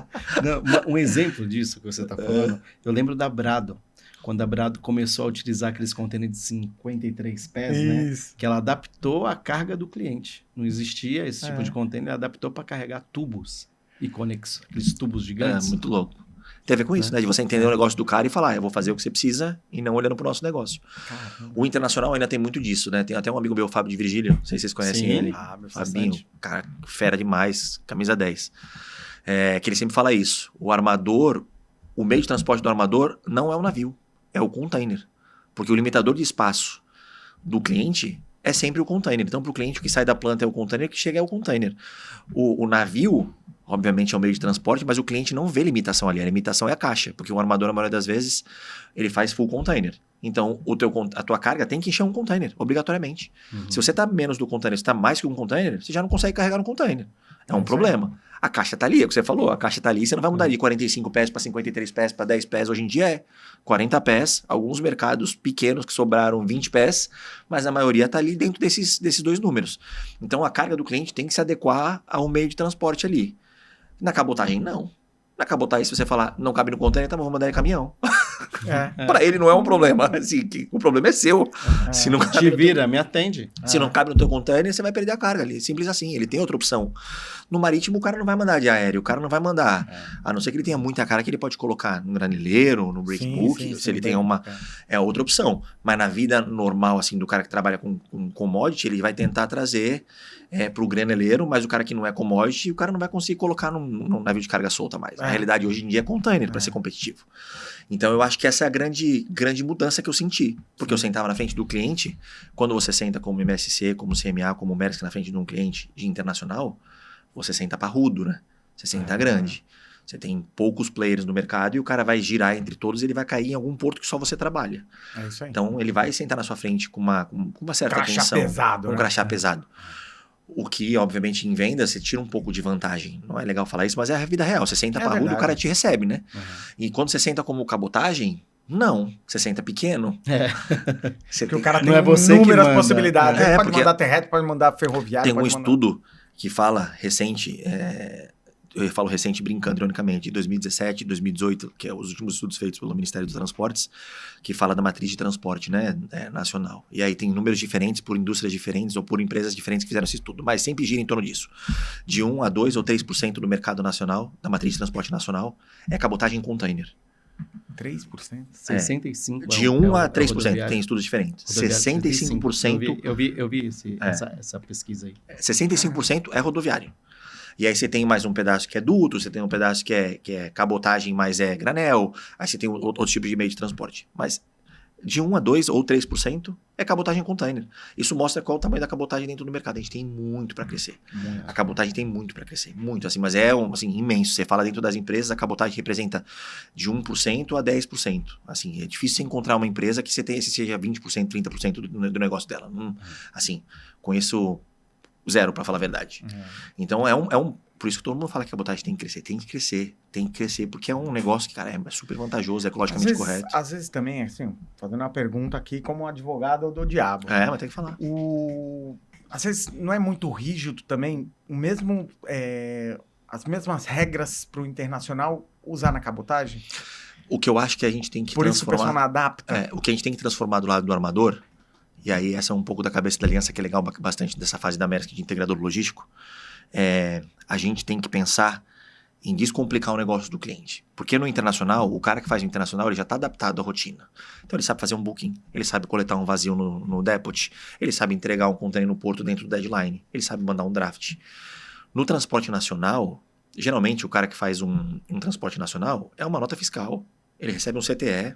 Não, um exemplo disso que você está falando, eu lembro da Brado. Quando a Brado começou a utilizar aqueles contêineres de 53 pés, né? Que ela adaptou a carga do cliente. Não existia esse tipo de contêiner, ela adaptou para carregar tubos e conexos, aqueles tubos gigantes. Muito louco. Tem a ver com isso, né? De você entender o negócio do cara e falar, eu vou fazer o que você precisa e não olhando pro nosso negócio. Caramba. O internacional ainda tem muito disso, né? Tem até um amigo meu, Fábio de Virgílio, não sei se vocês conhecem ele. Meu Fabinho, cara, fera demais, camisa 10. Que ele sempre fala isso. O armador, o meio de transporte do armador não é o navio, é o container. Porque o limitador de espaço do cliente é sempre o container. Então, para o cliente, o que sai da planta é o container, o que chega é o container. O navio, obviamente, é o meio de transporte, mas o cliente não vê limitação ali. A limitação é a caixa, porque o armador, a maioria das vezes, ele faz full container. Então, a tua carga tem que encher um container, obrigatoriamente. Se você está menos do container, você está mais que um container, você já não consegue carregar no container. É um problema. A caixa está ali, é o que você falou. A caixa está ali, você não vai mudar de 45 pés para 53 pés para 10 pés. Hoje em dia é 40 pés. Alguns mercados pequenos que sobraram 20 pés, mas a maioria está ali dentro desses 2 números. Então, a carga do cliente tem que se adequar ao meio de transporte ali. Na cabotagem, não. Na cabotagem, se você falar, não cabe no container, então vamos mandar em caminhão. Para ele não é um problema. Assim, o problema é seu. Se não cabe te vira, me atende. Se não cabe no teu container, você vai perder a carga ali. Simples assim. Ele tem outra opção. No marítimo, o cara não vai mandar de aéreo. O cara não vai mandar. A não ser que ele tenha muita carga que ele pode colocar no graneleiro, no breakbook. Se ele tem uma... É outra opção. Mas na vida normal, assim, do cara que trabalha com commodity, ele vai tentar trazer para o graneleiro, mas o cara que não é commodity, o cara não vai conseguir colocar num navio de carga solta mais. Na realidade, hoje em dia é container para ser competitivo. Então, eu acho que essa é a grande mudança que eu senti. Porque eu sentava na frente do cliente, quando você senta como MSC, como CMA, como Maersk na frente de um cliente de internacional, você senta parrudo, né? Você senta grande. Você tem poucos players no mercado e o cara vai girar entre todos e ele vai cair em algum porto que só você trabalha. É isso aí. Então, ele vai sentar na sua frente com uma certa crachá atenção. Pesado, um crachá pesado. O que, obviamente, em venda, você tira um pouco de vantagem. Não é legal falar isso, mas é a vida real. Você senta parrudo e o cara te recebe, né? E quando você senta como cabotagem, não. Você senta pequeno. Porque o cara tem não é você inúmeras que possibilidades. Ele pode porque mandar terrestre, pode mandar ferroviário. Tem um estudo que fala, recente, eu falo recente brincando, ironicamente, de 2017, 2018, que é os últimos estudos feitos pelo Ministério dos Transportes, que fala da matriz de transporte, né, nacional. E aí tem números diferentes por indústrias diferentes ou por empresas diferentes que fizeram esse estudo, mas sempre gira em torno disso. De 1 a 2 ou 3% do mercado nacional, da matriz de transporte nacional, é cabotagem em container. 3%? 65%. De 1 a 3%, tem estudos diferentes. 65%... Eu vi essa pesquisa aí. 65% é rodoviário. E aí você tem mais um pedaço que é duto, você tem um pedaço que é cabotagem, mas é granel, aí você tem outros tipos de meio de transporte. Mas de 1 a 2 ou 3% é cabotagem em container. Isso mostra qual é o tamanho da cabotagem dentro do mercado. A gente tem muito para crescer. Muito. A cabotagem tem muito para crescer, muito assim, mas é imenso. Você fala dentro das empresas, a cabotagem representa de 1% a 10%. Assim, é difícil você encontrar uma empresa que você seja 20%, 30% do negócio dela. Assim, conheço zero, para falar a verdade. Então, por isso que todo mundo fala que a cabotagem tem que crescer. Tem que crescer, porque é um negócio que, cara, é super vantajoso, é ecologicamente correto. Às vezes também, assim, fazendo uma pergunta aqui como advogado do diabo. Mas tem que falar. Às vezes não é muito rígido também, as mesmas regras para o internacional usar na cabotagem? O que eu acho que a gente tem que Por isso o pessoal não adapta. O que a gente tem que transformar do lado do armador, e aí essa é um pouco da cabeça da aliança, que é legal bastante dessa fase da Maersk de integrador logístico, a gente tem que pensar em descomplicar o negócio do cliente. Porque no internacional, o cara que faz o internacional, ele já está adaptado à rotina. Então ele sabe fazer um booking, ele sabe coletar um vazio no depot, ele sabe entregar um container no porto dentro do deadline, ele sabe mandar um draft. No transporte nacional, geralmente o cara que faz um transporte nacional é uma nota fiscal, ele recebe um CTE,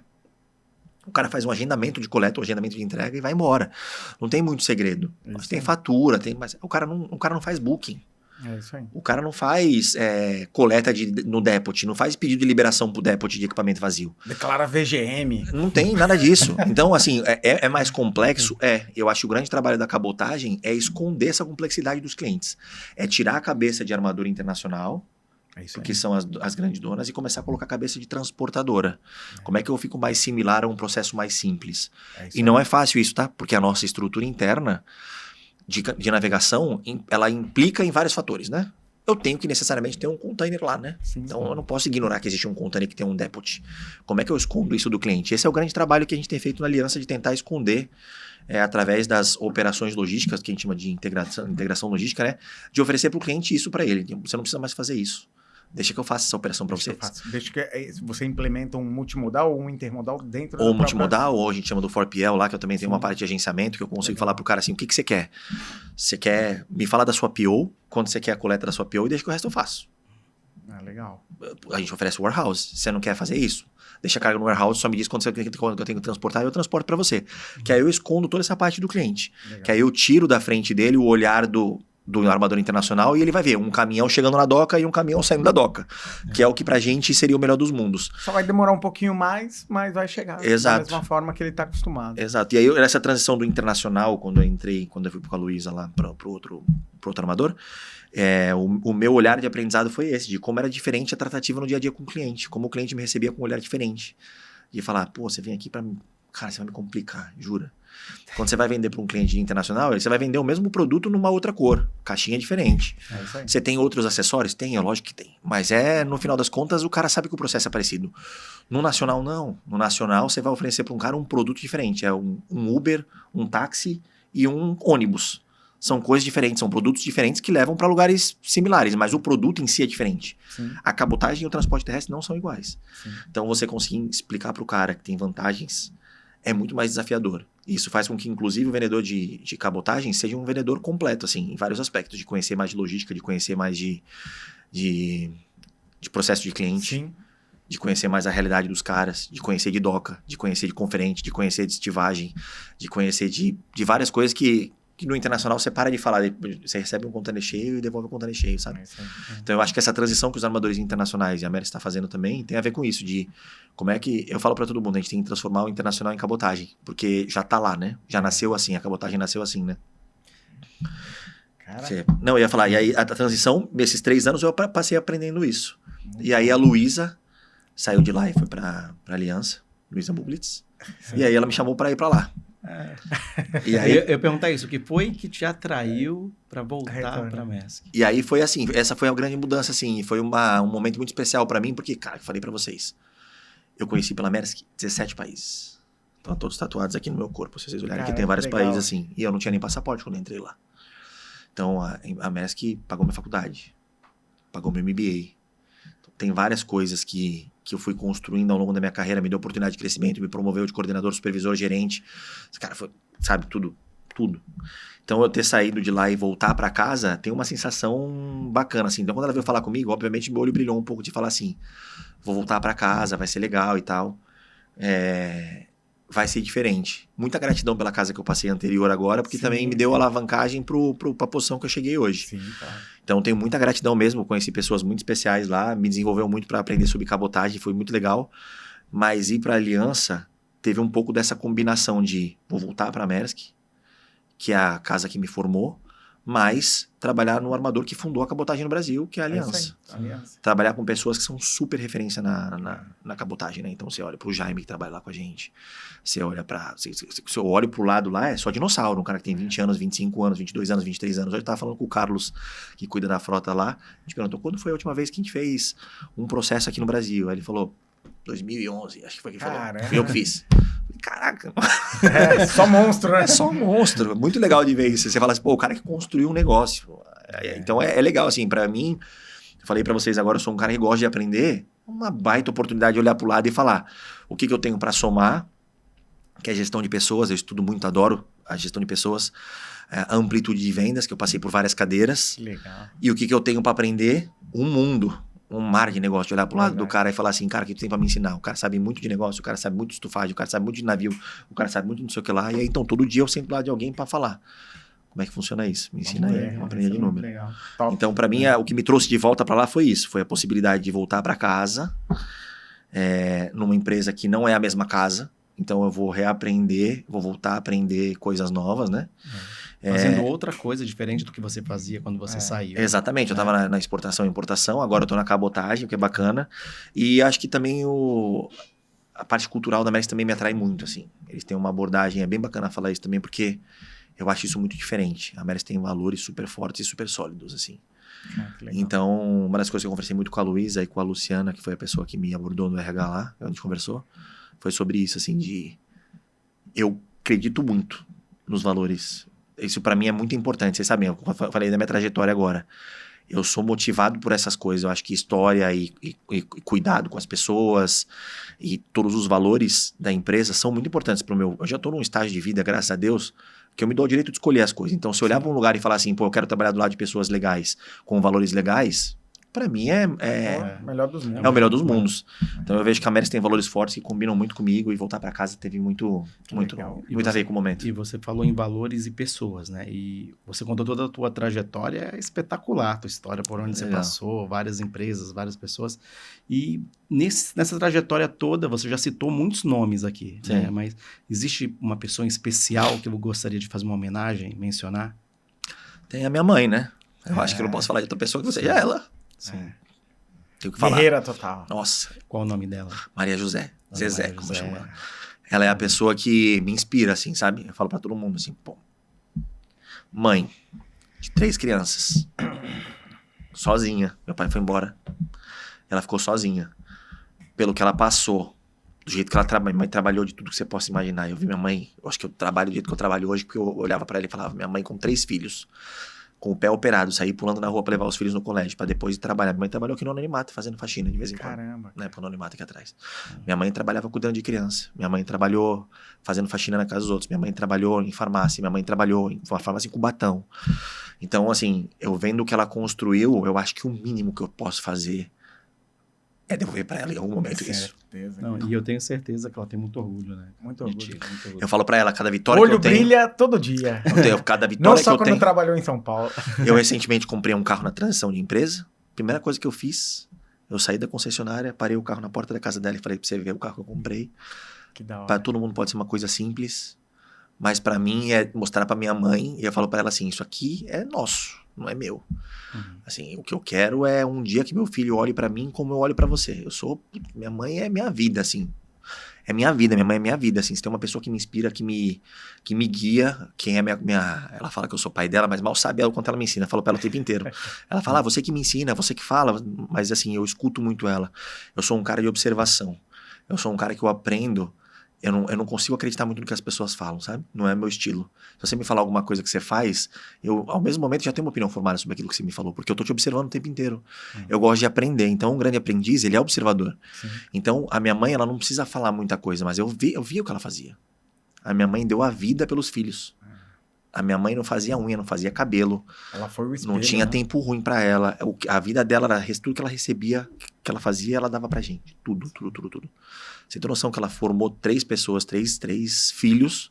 o cara faz um agendamento de coleta, um agendamento de entrega e vai embora. Não tem muito segredo. Tem fatura, mas o cara não faz booking. É isso aí. O cara não faz coleta no depot, não faz pedido de liberação pro depot de equipamento vazio. Declara VGM. Não tem nada disso. Então, assim, é mais complexo? Eu acho que o grande trabalho da cabotagem é esconder essa complexidade dos clientes. É tirar a cabeça de armadura internacional, que são as grandes donas, e começar a colocar a cabeça de transportadora. Como é que eu fico mais similar a um processo mais simples? E não é fácil isso, tá? Porque a nossa estrutura interna de navegação, ela implica em vários fatores, né? Eu tenho que necessariamente ter um container lá, né? Então eu não posso ignorar que existe um container que tem um depot. Como é que eu escondo isso do cliente? Esse é o grande trabalho que a gente tem feito na aliança, de tentar esconder através das operações logísticas, que a gente chama de integração logística, né? De oferecer para o cliente isso para ele. Você não precisa mais fazer isso. Deixa que eu faça essa operação para vocês. Deixa que você implementa um multimodal ou um intermodal dentro ou multimodal, ou a gente chama do 4PL lá, que eu também tenho uma parte de agenciamento, que eu consigo falar pro cara assim, o que você quer? Você quer me falar da sua PO, quando você quer a coleta da sua PO, e deixa que o resto eu faço. Legal. A gente oferece warehouse. Você não quer fazer isso? Deixa a carga no warehouse, só me diz quando eu tenho que transportar, e eu transporto para você. Que aí eu escondo toda essa parte do cliente. Legal. Que aí eu tiro da frente dele o olhar do armador internacional, e ele vai ver um caminhão chegando na doca e um caminhão saindo da doca, que é o que pra gente seria o melhor dos mundos. Só vai demorar um pouquinho mais, mas vai chegar. Exato. Da mesma forma que ele tá acostumado. Exato. E aí, essa transição do internacional, quando eu fui com a Luísa lá pro outro armador, o meu olhar de aprendizado foi esse, de como era diferente a tratativa no dia a dia com o cliente, como o cliente me recebia com um olhar diferente. De falar, você vem aqui pra mim, cara, você vai me complicar, jura? Quando você vai vender para um cliente internacional, você vai vender o mesmo produto numa outra cor, caixinha diferente. Você tem outros acessórios? Tem, lógico que tem. Mas no final das contas, o cara sabe que o processo é parecido. No nacional, não. No nacional, você vai oferecer para um cara um produto diferente. É um Uber, um táxi e um ônibus. São coisas diferentes, são produtos diferentes que levam para lugares similares, mas o produto em si é diferente. Sim. A cabotagem e o transporte terrestre não são iguais. Sim. Então, você conseguir explicar para o cara que tem vantagens é muito mais desafiador. Isso faz com que, inclusive, o vendedor de cabotagem seja um vendedor completo, assim, em vários aspectos, de conhecer mais de logística, de conhecer mais de processo de cliente, sim, de conhecer mais a realidade dos caras, de conhecer de doca, de conhecer de conferente, de conhecer de estivagem, de conhecer de várias coisas que no internacional você para de falar, você recebe um container cheio e devolve o container cheio, sabe? Então eu acho que essa transição que os armadores internacionais e a Maersk está fazendo também tem a ver com isso, de como é que, eu falo para todo mundo, a gente tem que transformar o internacional em cabotagem, porque já tá lá, né? Já nasceu assim, a cabotagem nasceu assim, né? Não, eu ia falar, e aí a transição, nesses 3 anos eu passei aprendendo isso. E aí a Luísa saiu de lá e foi pra Aliança, Luísa Bublitz, e aí ela me chamou para ir para lá. E aí, Eu ia perguntar isso, o que foi que te atraiu para voltar para Maersk? e aí foi assim, essa foi a grande mudança, assim, foi um momento muito especial para mim, porque, cara, eu falei para vocês, eu conheci pela Maersk 17 países. Estão todos tatuados aqui no meu corpo, se vocês olharem, aqui tem vários países, assim, e eu não tinha nem passaporte quando eu entrei lá. Então, a Maersk pagou minha faculdade, pagou meu MBA. Então, tem várias coisas que eu fui construindo ao longo da minha carreira, me deu oportunidade de crescimento, me promoveu de coordenador, supervisor, gerente. Cara, foi, sabe, tudo. Então, eu ter saído de lá e voltar para casa tem uma sensação bacana, assim. Então, quando ela veio falar comigo, obviamente, meu olho brilhou um pouco de falar assim, vou voltar para casa, vai ser legal e tal. Vai ser diferente. Muita gratidão pela casa que eu passei anterior agora, porque também me deu alavancagem pra posição que eu cheguei hoje. Sim, tá. Então, tenho muita gratidão mesmo. Conheci pessoas muito especiais lá, me desenvolveu muito para aprender sobre cabotagem, foi muito legal. Mas ir pra Aliança teve um pouco dessa combinação de vou voltar pra Maersk, que é a casa que me formou, mas trabalhar no armador que fundou a cabotagem no Brasil, que é a Aliança. Aliança. Trabalhar com pessoas que são super referência na cabotagem, né? Então, você olha pro Jaime, que trabalha lá com a gente. Você olha pra... Se eu olho pro lado lá, é só dinossauro. Um cara que tem 20 anos, 25 anos, 22 anos, 23 anos. Hoje eu tava falando com o Carlos, que cuida da frota lá. A gente perguntou, quando foi a última vez que a gente fez um processo aqui no Brasil? Aí ele falou, 2011, acho que foi que ele falou. Fui eu que fiz. Caraca. Só monstro, né? É só um monstro. Muito legal de ver isso. Você fala assim, pô, o cara que construiu um negócio. Então é legal, assim, pra mim, eu falei pra vocês agora, eu sou um cara que gosta de aprender, uma baita oportunidade de olhar pro lado e falar o que eu tenho pra somar, que é gestão de pessoas, eu estudo muito, adoro a gestão de pessoas, a amplitude de vendas, que eu passei por várias cadeiras. Legal. E o que eu tenho pra aprender? Um mundo. Um mar de negócio, de olhar pro lado do cara e falar assim, cara, o que tu tem pra me ensinar? O cara sabe muito de negócio, o cara sabe muito de estufagem, o cara sabe muito de navio, o cara sabe muito de não sei o que lá. E aí, então, todo dia eu sento do lado de alguém pra falar. Como é que funciona isso? Me ensina aí, vamos aprender de número. Legal. Top. Então, pra mim, o que me trouxe de volta pra lá foi isso. Foi a possibilidade de voltar pra casa, numa empresa que não é a mesma casa. Então, eu vou reaprender, vou voltar a aprender coisas novas, né? Fazendo outra coisa diferente do que você fazia quando você saiu. Exatamente, eu estava na exportação e importação, agora eu estou na cabotagem, o que é bacana. E acho que também a parte cultural da Maersk também me atrai muito, assim. Eles têm uma abordagem, é bem bacana falar isso também, porque eu acho isso muito diferente. A Maersk tem valores super fortes e super sólidos, assim. Então, uma das coisas que eu conversei muito com a Luísa e com a Luciana, que foi a pessoa que me abordou no RH lá, que a gente conversou, foi sobre isso, assim, de... Eu acredito muito nos valores. Isso pra mim é muito importante, vocês sabem, eu falei da minha trajetória agora. Eu sou motivado por essas coisas, eu acho que história e cuidado com as pessoas e todos os valores da empresa são muito importantes pro meu... Eu já tô num estágio de vida, graças a Deus, que eu me dou o direito de escolher as coisas. Então, se eu olhar pra um lugar e falar assim, pô, eu quero trabalhar do lado de pessoas legais, com valores legais, pra mim é o melhor dos mundos. É o melhor dos mundos. Então eu vejo que a Maersk tem valores fortes que combinam muito comigo e voltar para casa teve muito a ver com o momento. E você falou em valores e pessoas, né? E você contou toda a tua trajetória, é espetacular a tua história, por onde você passou, várias empresas, várias pessoas. E nessa trajetória toda, você já citou muitos nomes aqui, né? Mas existe uma pessoa em especial que eu gostaria de fazer uma homenagem, mencionar? Tem a minha mãe, né? Eu acho que eu não posso falar de outra pessoa que não seja ela. Sim. Tenho que falar. Guerreira total. Nossa. Qual o nome dela? Maria José. Zezé, Maria como José. chama. Ela é a pessoa que me inspira, assim, sabe? Eu falo pra todo mundo, assim, pô. Mãe de 3 crianças. Sozinha. Meu pai foi embora. Ela ficou sozinha. Pelo que ela passou. Do jeito que ela trabalha. Minha mãe trabalhou de tudo que você possa imaginar. Eu vi minha mãe... Eu acho que eu trabalho do jeito que eu trabalho hoje, porque eu olhava pra ela e falava, minha mãe com 3 filhos. Com o pé operado, saí pulando na rua pra levar os filhos no colégio, pra depois ir trabalhar. Minha mãe trabalhou aqui no anonimato, fazendo faxina de vez em quando. Caramba. Na época do anonimato aqui atrás. Minha mãe trabalhava cuidando de criança. Minha mãe trabalhou fazendo faxina na casa dos outros. Minha mãe trabalhou em farmácia. Minha mãe trabalhou em uma farmácia em Cubatão. Então, assim, eu vendo o que ela construiu, eu acho que o mínimo que eu posso fazer é devolver pra ela em algum momento isso. Não, e eu tenho certeza que ela tem muito orgulho, né? Muito orgulho, muito orgulho. Eu falo pra ela, cada vitória Olho que eu tenho... brilha todo dia. Cada vitória Não que só eu quando tenho... trabalhou em São Paulo. Eu recentemente comprei um carro na transição de empresa. Primeira coisa que eu fiz, eu saí da concessionária, parei o carro na porta da casa dela e falei pra você ver o carro que eu comprei. Que da hora. Pra todo mundo pode ser uma coisa simples, mas pra mim é mostrar pra minha mãe, e eu falo pra ela assim, isso aqui é nosso, não é meu. Assim, o que eu quero é um dia que meu filho olhe pra mim como eu olho pra você. Minha mãe é minha vida, assim. é minha vida, minha mãe é minha vida, assim. Se tem uma pessoa que me inspira, que me guia, quem é minha... Ela fala que eu sou pai dela, mas mal sabe ela o quanto ela me ensina. Eu falo pra ela o tempo inteiro. Ela fala, você que me ensina, você que fala. Mas assim, eu escuto muito ela. Eu sou um cara de observação. Eu sou um cara que eu aprendo. Eu não consigo acreditar muito no que as pessoas falam, sabe? Não é meu estilo. Se você me falar alguma coisa que você faz, eu, ao mesmo momento, já tenho uma opinião formada sobre aquilo que você me falou, porque eu tô te observando o tempo inteiro. Eu gosto de aprender. Então, um grande aprendiz, ele é observador. Sim. Então, a minha mãe, ela não precisa falar muita coisa, mas eu via o que ela fazia. A minha mãe deu a vida pelos filhos. A minha mãe não fazia unha, não fazia cabelo. Ela foi o espelho, Não tinha né? tempo ruim pra ela. A vida dela era tudo que ela recebia, que ela fazia, ela dava pra gente. Tudo. Você tem noção que ela formou 3 pessoas, três filhos,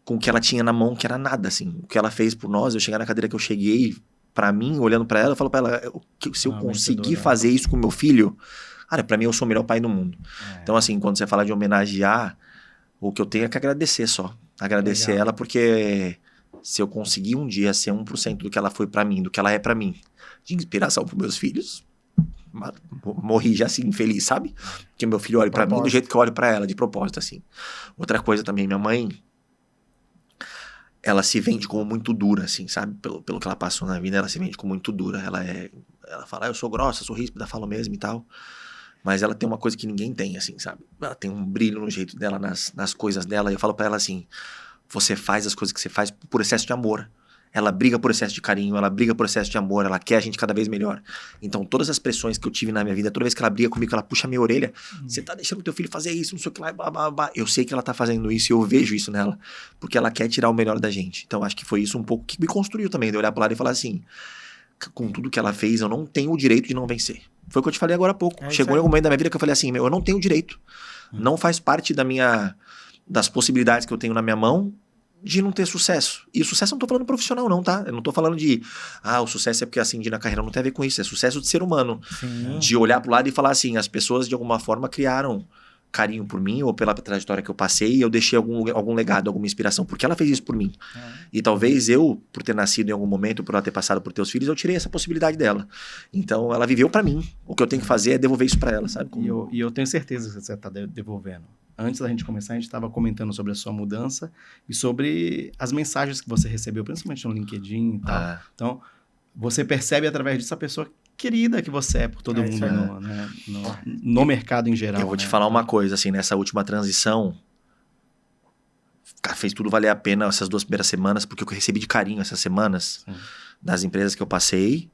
com o que ela tinha na mão, que era nada, assim. O que ela fez por nós, eu chegar na cadeira que eu cheguei, pra mim, olhando pra ela, eu falo pra ela, se eu conseguir fazer isso com meu filho, cara, pra mim eu sou o melhor pai do mundo. Então, assim, quando você fala de homenagear, o que eu tenho é que agradecer só. Agradecer ela, porque se eu conseguir um dia ser 1% do que ela foi pra mim, do que ela é pra mim, de inspiração pros meus filhos, morri já assim, feliz, sabe? Que meu filho olha pra mim do jeito que eu olho pra ela, de propósito, assim. Outra coisa também, minha mãe, ela se vende como muito dura, assim, sabe? Pelo que ela passou na vida, ela se vende como muito dura. Ela fala, eu sou grossa, sou ríspida, falo mesmo e tal. Mas ela tem uma coisa que ninguém tem, assim, sabe? Ela tem um brilho no jeito dela, nas coisas dela. E eu falo pra ela assim, você faz as coisas que você faz por excesso de amor. Ela briga por excesso de carinho, ela briga por excesso de amor, ela quer a gente cada vez melhor. Então, todas as pressões que eu tive na minha vida, toda vez que ela briga comigo, ela puxa a minha orelha, você tá deixando o teu filho fazer isso, não sei o que lá, blá, blá, blá. Eu sei que ela tá fazendo isso e eu vejo isso nela, porque ela quer tirar o melhor da gente. Então, acho que foi isso um pouco que me construiu também, de olhar pro lado e falar assim, com tudo que ela fez, eu não tenho o direito de não vencer. Foi o que eu te falei agora há pouco. Chegou em algum momento da minha vida que eu falei assim, eu não tenho o direito. Não faz parte das possibilidades que eu tenho na minha mão de não ter sucesso. E o sucesso eu não tô falando profissional não, tá? Eu não tô falando de, o sucesso é porque assim, na carreira não tem a ver com isso. É sucesso de ser humano. Sim. De olhar pro lado e falar assim, as pessoas de alguma forma criaram carinho por mim ou pela trajetória que eu passei e eu deixei algum legado, alguma inspiração, porque ela fez isso por mim. E talvez eu, por ter nascido em algum momento, por ela ter passado por teus filhos, eu tirei essa possibilidade dela. Então ela viveu pra mim. O que eu tenho que fazer é devolver isso pra ela, sabe? E eu tenho certeza que você tá devolvendo. Antes da gente começar, a gente estava comentando sobre a sua mudança e sobre as mensagens que você recebeu, principalmente no LinkedIn e tal. Então, você percebe através disso a pessoa querida que você é por todo mundo no mercado em geral. Eu vou te falar uma coisa, assim, nessa última transição, cara, fez tudo valer a pena essas 2 primeiras semanas, porque eu recebi de carinho essas semanas das empresas que eu passei,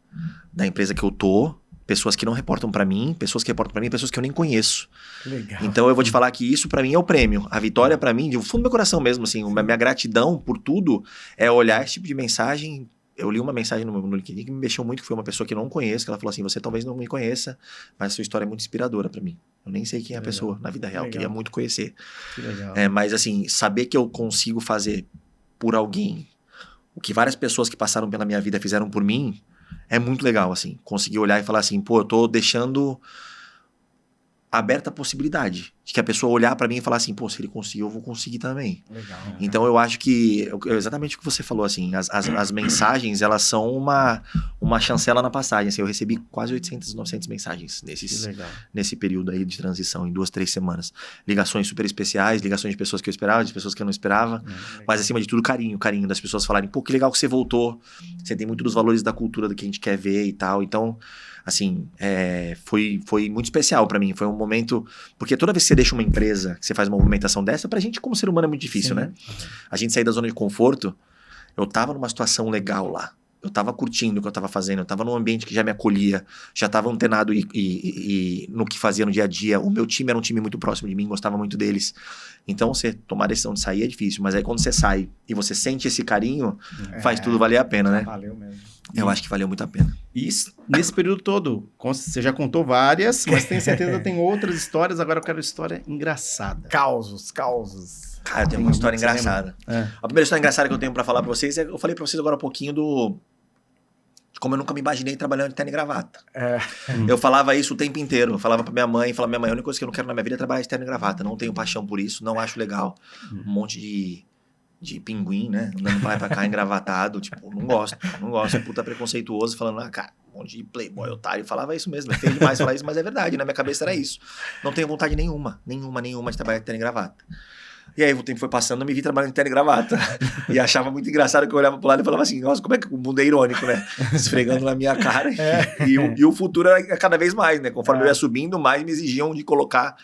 da empresa que eu tô, pessoas que não reportam pra mim, pessoas que reportam pra mim, pessoas que eu nem conheço. Legal. Então eu vou te falar que isso pra mim é o prêmio. A vitória pra mim, de fundo do meu coração mesmo, assim, minha gratidão por tudo é olhar esse tipo de mensagem. Eu li uma mensagem no LinkedIn que me mexeu muito, que foi uma pessoa que eu não conheço, que ela falou assim, você talvez não me conheça, mas a sua história é muito inspiradora pra mim. Eu nem sei quem é a pessoa na vida real, queria muito conhecer. Que legal. Mas assim, saber que eu consigo fazer por alguém o que várias pessoas que passaram pela minha vida fizeram por mim, é muito legal, assim. Conseguir olhar e falar assim, pô, eu tô deixando aberta a possibilidade de que a pessoa olhar pra mim e falar assim, pô, se ele conseguiu, eu vou conseguir também. Legal. Então eu acho que, exatamente o que você falou, assim, as mensagens, elas são uma chancela na passagem, assim, eu recebi quase 800, 900 mensagens nesse período aí de transição, em 2, 3 semanas. Ligações super especiais, ligações de pessoas que eu esperava, de pessoas que eu não esperava, mas acima de tudo carinho das pessoas falarem, pô, que legal que você voltou, você tem muito dos valores da cultura do que a gente quer ver e tal, então, assim, foi muito especial pra mim, foi um momento, porque toda vez que você deixa uma empresa, que você faz uma movimentação dessa, pra gente como ser humano é muito difícil, né? A gente sair da zona de conforto, eu tava numa situação legal lá, eu tava curtindo o que eu tava fazendo, eu tava num ambiente que já me acolhia, já tava antenado e no que fazia no dia a dia, o meu time era um time muito próximo de mim, gostava muito deles, então você tomar a decisão de sair é difícil, mas aí quando você sai e você sente esse carinho, faz tudo valer a pena, né? Valeu mesmo. Eu acho que valeu muito a pena. E nesse período todo, você já contou várias, mas tenho certeza que tem outras histórias. Agora eu quero história engraçada. Causos. Cara, eu tenho uma história engraçada. É. A primeira história engraçada que eu tenho pra falar pra vocês eu falei pra vocês agora há pouquinho de como eu nunca me imaginei trabalhando de terno e gravata. Eu falava isso o tempo inteiro. Eu falava pra minha mãe, a única coisa que eu não quero na minha vida é trabalhar de terno e gravata. Não tenho paixão por isso, não acho legal. Um monte de pinguim, né? Andando pra lá e pra cá, engravatado. Tipo, não gosto. Puta preconceituoso, falando, cara, um monte de playboy, otário. Eu falava isso mesmo, é feio demais falar isso, mas é verdade, na minha cabeça era isso. Não tenho vontade nenhuma de trabalhar de terno e gravata. E aí o tempo foi passando, eu me vi trabalhando de terno e gravata. E achava muito engraçado que eu olhava pro lado e falava assim, nossa, como é que o mundo é irônico, né? Esfregando na minha cara. E o futuro era cada vez mais, né? Conforme eu ia subindo, mais me exigiam de colocar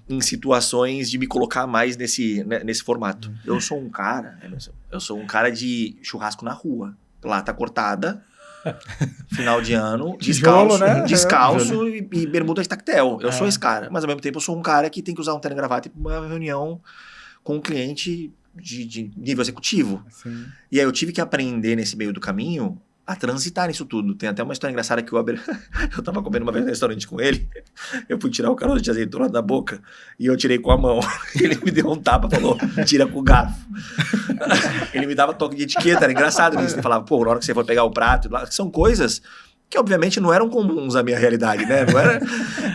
em situações, de me colocar mais nesse formato. Eu sou um cara de churrasco na rua. Lata cortada, final de ano, Tijolo, descalço e bermuda de tactel. Eu sou esse cara, mas ao mesmo tempo eu sou um cara que tem que usar um terno e gravata para uma reunião com um cliente de nível executivo. Sim. E aí eu tive que aprender nesse meio do caminho a transitar nisso tudo. Tem até uma história engraçada que eu tava comendo uma vez no restaurante com ele, eu fui tirar o caroço de azeitona da boca e eu tirei com a mão. Ele me deu um tapa, falou, tira com o garfo. Ele me dava toque de etiqueta, era engraçado isso. Ele falava, pô, na hora que você for pegar o prato, são coisas que obviamente não eram comuns à minha realidade, né? Não era...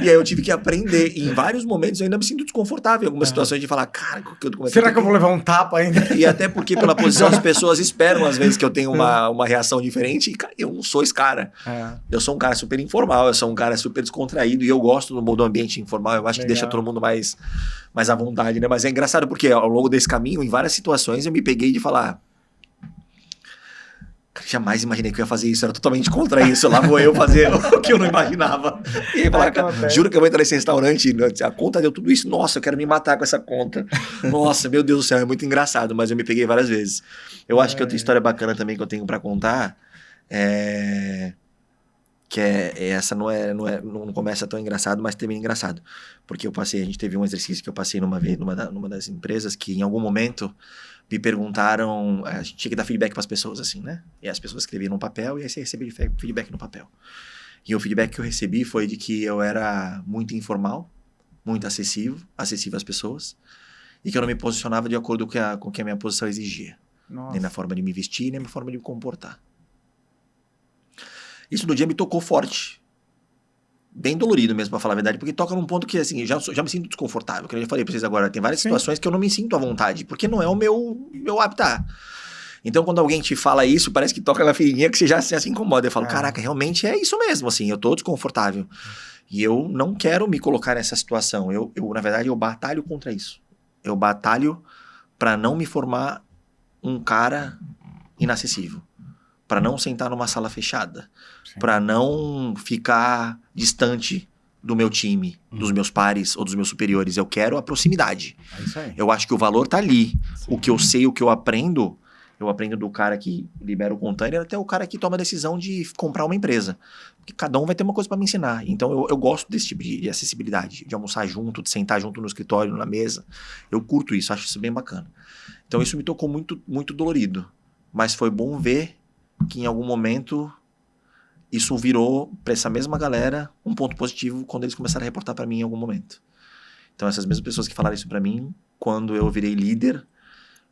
E aí eu tive que aprender. E em vários momentos eu ainda me sinto desconfortável em algumas situações de falar, cara, que eu será que eu vou levar um tapa ainda? E até porque pela posição as pessoas esperam às vezes que eu tenha uma reação diferente. E cara, eu não sou esse cara. Eu sou um cara super informal, eu sou um cara super descontraído e eu gosto do ambiente informal. Eu acho que deixa todo mundo mais à vontade, né? Mas é engraçado porque ao longo desse caminho, em várias situações, eu me peguei de falar... Jamais imaginei que eu ia fazer isso, era totalmente contra isso. Lá vou eu fazer o que eu não imaginava. E aí falar, cara, juro que eu vou entrar nesse restaurante, a conta deu tudo isso, nossa, eu quero me matar com essa conta. Nossa, meu Deus do céu, é muito engraçado, mas eu me peguei várias vezes. Eu acho que outra história bacana também que eu tenho pra contar essa não começa tão engraçado, mas termina engraçado. Porque a gente teve um exercício que eu passei numa das empresas que em algum momento me perguntaram, a gente tinha que dar feedback para as pessoas, assim, né? E as pessoas escreviam no papel e aí você recebia feedback no papel. E o feedback que eu recebi foi de que eu era muito informal, muito acessível às pessoas, e que eu não me posicionava de acordo com o que a minha posição exigia. Nossa. Nem na forma de me vestir, nem na forma de me comportar. Isso no dia me tocou forte. Bem dolorido mesmo, pra falar a verdade, porque toca num ponto que, assim, já me sinto desconfortável, que eu já falei pra vocês agora, tem várias situações que eu não me sinto à vontade, porque não é o meu habitat. Então, quando alguém te fala isso, parece que toca na ferinha que você já se incomoda. Eu falo, caraca, realmente é isso mesmo, assim, eu tô desconfortável. E eu não quero me colocar nessa situação. Eu na verdade, eu batalho contra isso. Eu batalho pra não me formar um cara inacessível. Para não sentar numa sala fechada, para não ficar distante do meu time, dos meus pares ou dos meus superiores. Eu quero a proximidade. É isso aí. Eu acho que o valor tá ali. O que eu sei, o que eu aprendo do cara que libera o container até o cara que toma a decisão de comprar uma empresa. Porque cada um vai ter uma coisa para me ensinar. Então eu gosto desse tipo de acessibilidade, de almoçar junto, de sentar junto no escritório, na mesa. Eu curto isso, acho isso bem bacana. Então isso me tocou muito, muito dolorido. Mas foi bom ver que em algum momento isso virou para essa mesma galera um ponto positivo quando eles começaram a reportar para mim em algum momento. Então essas mesmas pessoas que falaram isso para mim, quando eu virei líder,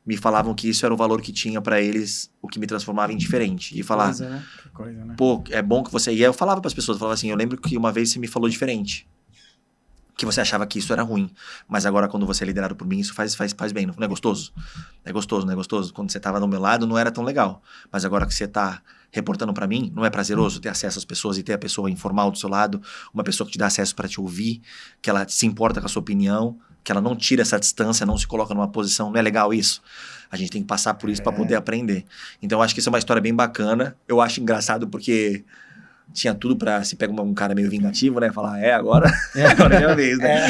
me falavam que isso era o valor que tinha para eles, o que me transformava em diferente. E falar, Que coisa, né? pô, é bom que você... E aí eu falava para as pessoas, eu falava assim, eu lembro que uma vez você me falou diferente. Que você achava que isso era ruim. Mas agora, quando você é liderado por mim, isso faz bem. Não é gostoso? É gostoso, não é gostoso? Quando você estava do meu lado, não era tão legal. Mas agora que você está reportando para mim, não é prazeroso ter acesso às pessoas e ter a pessoa informal do seu lado, uma pessoa que te dá acesso para te ouvir, que ela se importa com a sua opinião, que ela não tira essa distância, não se coloca numa posição... Não é legal isso? A gente tem que passar por isso para poder aprender. Então, eu acho que isso é uma história bem bacana. Eu acho engraçado porque... Tinha tudo pra... Se pega um cara meio vingativo, né? Falar, agora é minha vez, né?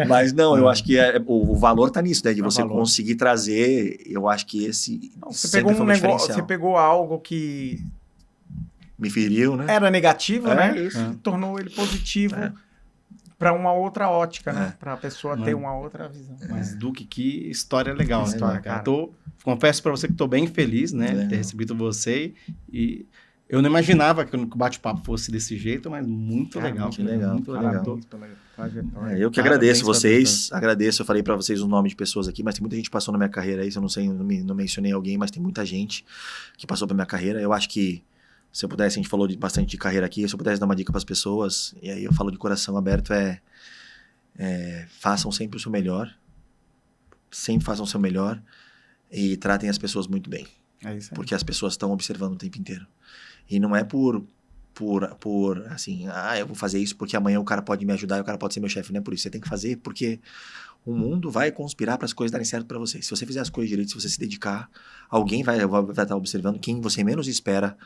Mas não, eu acho que o valor tá nisso, né? De você conseguir trazer... Eu acho que esse... Não, você pegou um negócio, você pegou algo que... Me feriu, né? Era negativo, né? Isso. E tornou ele positivo para uma outra ótica, né? Para a pessoa ter uma outra visão. Mas, Duque, que história legal, Que história, né, cara? cara. Confesso pra você que tô bem feliz, né? De ter recebido você e... Eu não imaginava que o bate-papo fosse desse jeito, mas muito legal. Muito legal. Muito legal. Parabéns pela trajetória. Eu que agradeço vocês, agradeço, eu falei pra vocês o nome de pessoas aqui, mas tem muita gente que passou na minha carreira aí, se eu não sei, não mencionei alguém, mas tem muita gente que passou pela minha carreira. Eu acho que, se eu pudesse, a gente falou bastante de carreira aqui, se eu pudesse dar uma dica pras pessoas, e aí eu falo de coração aberto, façam sempre o seu melhor, sempre façam o seu melhor e tratem as pessoas muito bem. É isso aí. Porque as pessoas estão observando o tempo inteiro. E não é por assim, eu vou fazer isso porque amanhã o cara pode me ajudar e o cara pode ser meu chefe. Não é por isso. Você tem que fazer porque o mundo vai conspirar para as coisas darem certo para você. Se você fizer as coisas direito, se você se dedicar, alguém vai estar observando. Quem você menos espera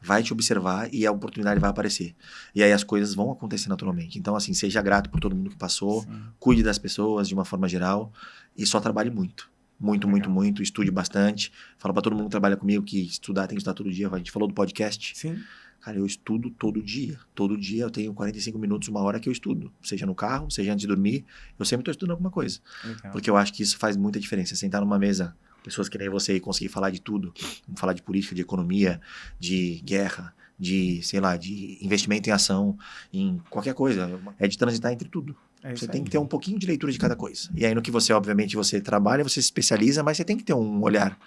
vai te observar e a oportunidade vai aparecer. E aí as coisas vão acontecer naturalmente. Então, assim, seja grato por todo mundo que passou, cuide das pessoas de uma forma geral e só trabalhe muito. Muito. Estude bastante. Falo para todo mundo que trabalha comigo que estudar tem que estudar todo dia. A gente falou do podcast. Sim. Cara, eu estudo todo dia. Todo dia eu tenho 45 minutos, 1 hora que eu estudo. Seja no carro, seja antes de dormir. Eu sempre estou estudando alguma coisa. Legal. Porque eu acho que isso faz muita diferença. Sentar numa mesa, pessoas que nem você e conseguir falar de tudo. Falar de política, de economia, de guerra, de, sei lá, de investimento em ação, em qualquer coisa. É de transitar entre tudo. Você tem que ter um pouquinho de leitura de cada coisa. E aí no que você, obviamente, você trabalha, você se especializa, mas você tem que ter um olhar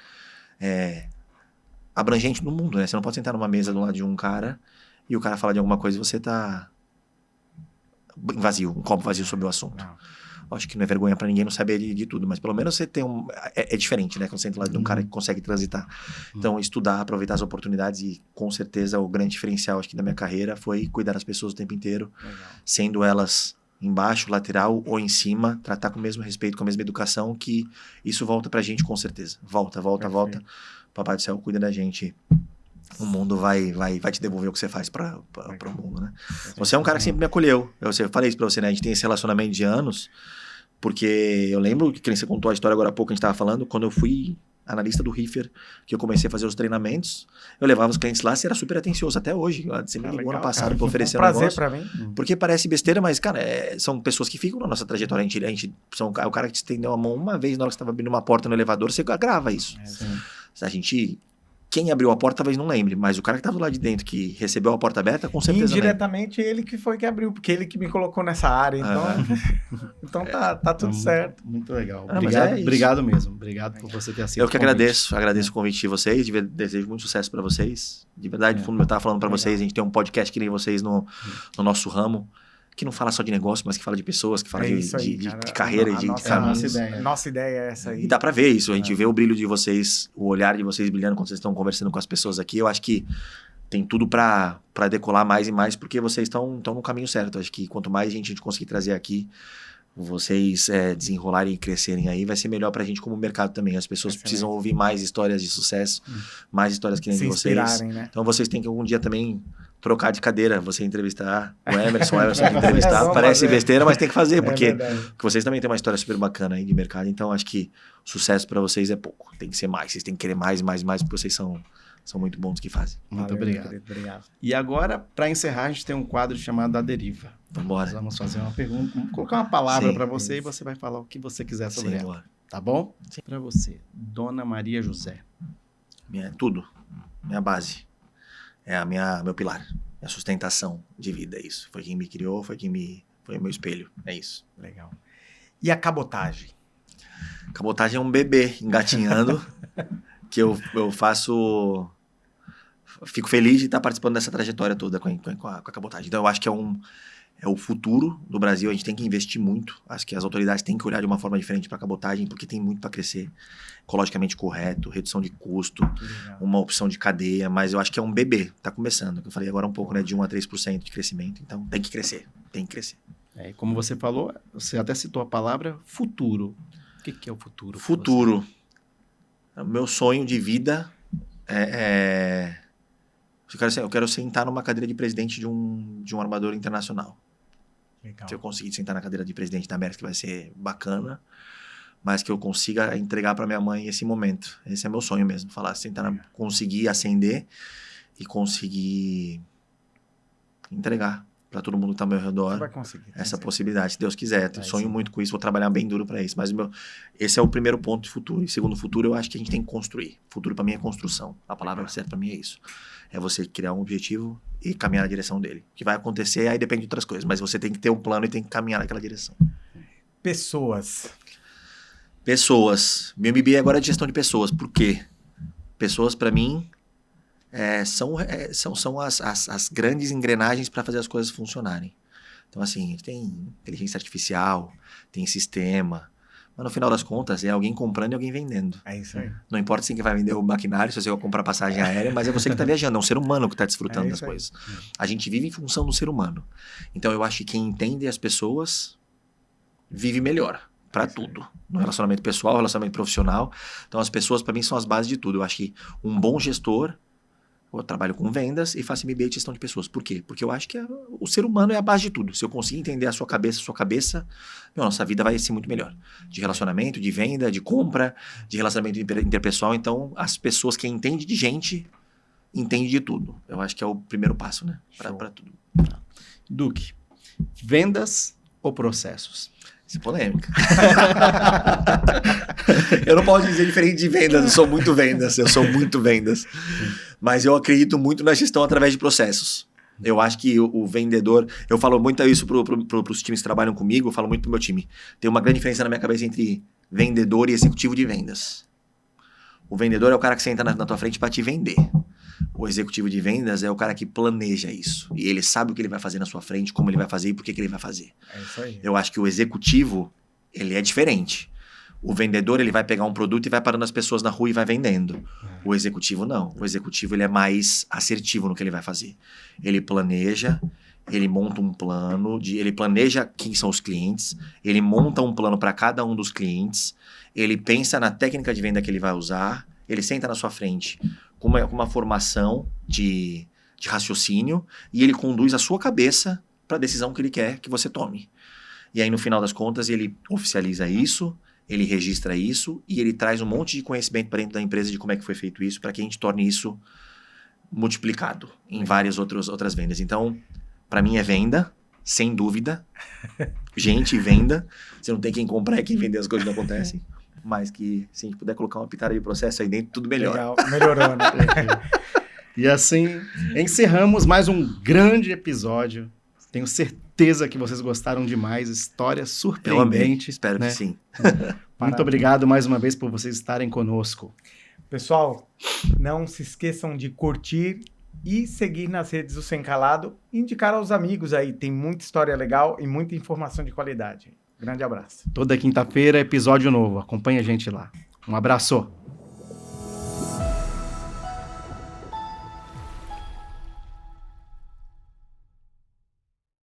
abrangente no mundo, né? Você não pode sentar numa mesa do lado de um cara e o cara falar de alguma coisa e você tá vazio, um copo vazio sobre o assunto. Não. Acho que não é vergonha pra ninguém não saber de tudo, mas pelo menos você tem é diferente, né? Quando você entra lá de um cara que consegue transitar. Então, estudar, aproveitar as oportunidades e, com certeza, o grande diferencial, acho que, da minha carreira foi cuidar das pessoas o tempo inteiro, sendo elas embaixo, lateral ou em cima, tratar com o mesmo respeito, com a mesma educação, que isso volta pra gente com certeza. Volta. Papai do céu cuida da gente. O mundo vai te devolver o que você faz para o mundo, né? Você é um cara que sempre me acolheu. Eu falei isso pra você, né? A gente tem esse relacionamento de anos, porque eu lembro que você contou a história agora há pouco, a gente tava falando, quando eu fui analista do Riffer, que eu comecei a fazer os treinamentos, eu levava os clientes lá, você era super atencioso até hoje. Você me ligou ano passado para oferecer um prazer negócio. Pra mim. Porque parece besteira, mas, cara, são pessoas que ficam na nossa trajetória. O cara que te estendeu a mão uma vez na hora que você estava abrindo uma porta no elevador, você grava isso. Quem abriu a porta talvez não lembre, mas o cara que estava lá de dentro, que recebeu a porta aberta, com certeza indiretamente ele que foi que abriu, porque ele que me colocou nessa área, então tá tudo certo. Muito legal. Obrigado, obrigado mesmo. Obrigado por você ter aceito. Eu que agradeço o convite de vocês, desejo muito sucesso para vocês. De verdade, no fundo, eu estava falando para vocês, a gente tem um podcast que nem vocês no nosso ramo, que não fala só de negócio, mas que fala de pessoas, que fala de carreira e de caminhos. Nossa ideia é essa aí. E dá pra ver isso, a gente vê o brilho de vocês, o olhar de vocês brilhando quando vocês estão conversando com as pessoas aqui. Eu acho que tem tudo pra decolar mais e mais, porque vocês estão no caminho certo. Eu acho que quanto mais gente a gente conseguir trazer aqui, vocês desenrolarem e crescerem aí, vai ser melhor pra gente como mercado também. As pessoas precisam ouvir mais histórias de sucesso, mais histórias que nem de vocês. Né? Então vocês têm que algum dia também trocar de cadeira, você entrevistar o Emerson entrevistar. Parece besteira, mas tem que fazer, porque vocês também têm uma história super bacana aí de mercado. Então acho que sucesso pra vocês é pouco. Tem que ser mais, vocês têm que querer mais, porque vocês são muito bons no que fazem. Muito obrigado. E agora, para encerrar, a gente tem um quadro chamado A Deriva. Vambora. Vamos fazer uma pergunta, vamos colocar uma palavra para você e você vai falar o que você quiser sobre ela. Tá bom? Para você, Dona Maria José. Tudo. Minha base. É meu pilar. Minha sustentação de vida, é isso. Foi quem me criou, foi o meu espelho. É isso. Legal. E a cabotagem? Cabotagem é um bebê engatinhando que eu faço... Fico feliz de estar participando dessa trajetória toda com a cabotagem. Então, eu acho que é o futuro do Brasil. A gente tem que investir muito. Acho que as autoridades têm que olhar de uma forma diferente para a cabotagem, porque tem muito para crescer. Ecologicamente correto, redução de custo, uma opção de cadeia. Mas eu acho que é um bebê. Está começando. Eu falei agora um pouco, né, de 1 a 3% de crescimento. Então, tem que crescer. E como você falou, você até citou a palavra futuro. O que é o futuro? Futuro. O meu sonho de vida eu quero sentar numa cadeira de presidente de um armador internacional. Legal. Se eu conseguir sentar na cadeira de presidente da América, vai ser bacana, mas que eu consiga entregar para minha mãe esse momento. Esse é meu sonho mesmo, conseguir ascender e conseguir entregar para todo mundo que está ao meu redor. Você vai conseguir. Essa possibilidade, se Deus quiser. Eu sonho muito com isso, vou trabalhar bem duro para isso. Mas esse é o primeiro ponto de futuro. E segundo futuro, eu acho que a gente tem que construir. Futuro para mim é construção. A palavra certa para mim é isso. É você criar um objetivo e caminhar na direção dele. O que vai acontecer, aí depende de outras coisas. Mas você tem que ter um plano e tem que caminhar naquela direção. Pessoas. Meu MBA agora é de gestão de pessoas. Por quê? Pessoas, para mim, são as grandes engrenagens para fazer as coisas funcionarem. Então, assim, tem inteligência artificial, tem sistema, Mas no final das contas, é alguém comprando e alguém vendendo. É isso aí. Não importa se quem vai vender o maquinário, se você vai comprar passagem aérea, mas é você que está viajando, é um ser humano que está desfrutando das coisas. A gente vive em função do ser humano. Então eu acho que quem entende as pessoas vive melhor para tudo. No relacionamento pessoal, relacionamento profissional. Então as pessoas para mim são as bases de tudo. Eu acho que um bom gestor, eu trabalho com vendas e faço MBA de gestão de pessoas. Por quê? Porque eu acho que o ser humano é a base de tudo. Se eu conseguir entender a sua cabeça, nossa vida vai ser muito melhor. De relacionamento, de venda, de compra, de relacionamento interpessoal. Então, as pessoas que entendem de gente, entendem de tudo. Eu acho que é o primeiro passo, né? Para tudo. Duque, vendas ou processos? Isso é polêmica. Eu não posso dizer diferente de vendas, eu sou muito vendas. Mas eu acredito muito na gestão através de processos. Eu acho que o vendedor... Eu falo muito isso para os times que trabalham comigo, eu falo muito para o meu time. Tem uma grande diferença na minha cabeça entre vendedor e executivo de vendas. O vendedor é o cara que senta na tua frente para te vender. O executivo de vendas é o cara que planeja isso. E ele sabe o que ele vai fazer na sua frente, como ele vai fazer e por que ele vai fazer. É isso aí. Eu acho que o executivo, ele é diferente. O vendedor, ele vai pegar um produto e vai parando as pessoas na rua e vai vendendo. O executivo, não. O executivo, ele é mais assertivo no que ele vai fazer. Ele planeja, ele monta um plano, ele planeja quem são os clientes, ele monta um plano para cada um dos clientes, ele pensa na técnica de venda que ele vai usar, ele senta na sua frente com uma formação de raciocínio e ele conduz a sua cabeça para a decisão que ele quer que você tome. E aí, no final das contas, ele oficializa isso, ele registra isso e ele traz um monte de conhecimento para dentro da empresa de como é que foi feito isso, para que a gente torne isso multiplicado em várias outras vendas. Então, para mim é venda, sem dúvida. Gente, venda. Você não tem quem comprar, é quem vender, as coisas não acontecem. Mas que, se a gente puder colocar uma pitada de processo aí dentro, tudo melhor. Legal, melhorou, né? E assim, encerramos mais um grande episódio. Tenho certeza que vocês gostaram demais. História surpreendente. Eu amei, espero que sim. Muito obrigado mais uma vez por vocês estarem conosco. Pessoal, não se esqueçam de curtir e seguir nas redes do Sem Calado e indicar aos amigos aí. Tem muita história legal e muita informação de qualidade. Grande abraço. Toda quinta-feira, episódio novo. Acompanhe a gente lá. Um abraço.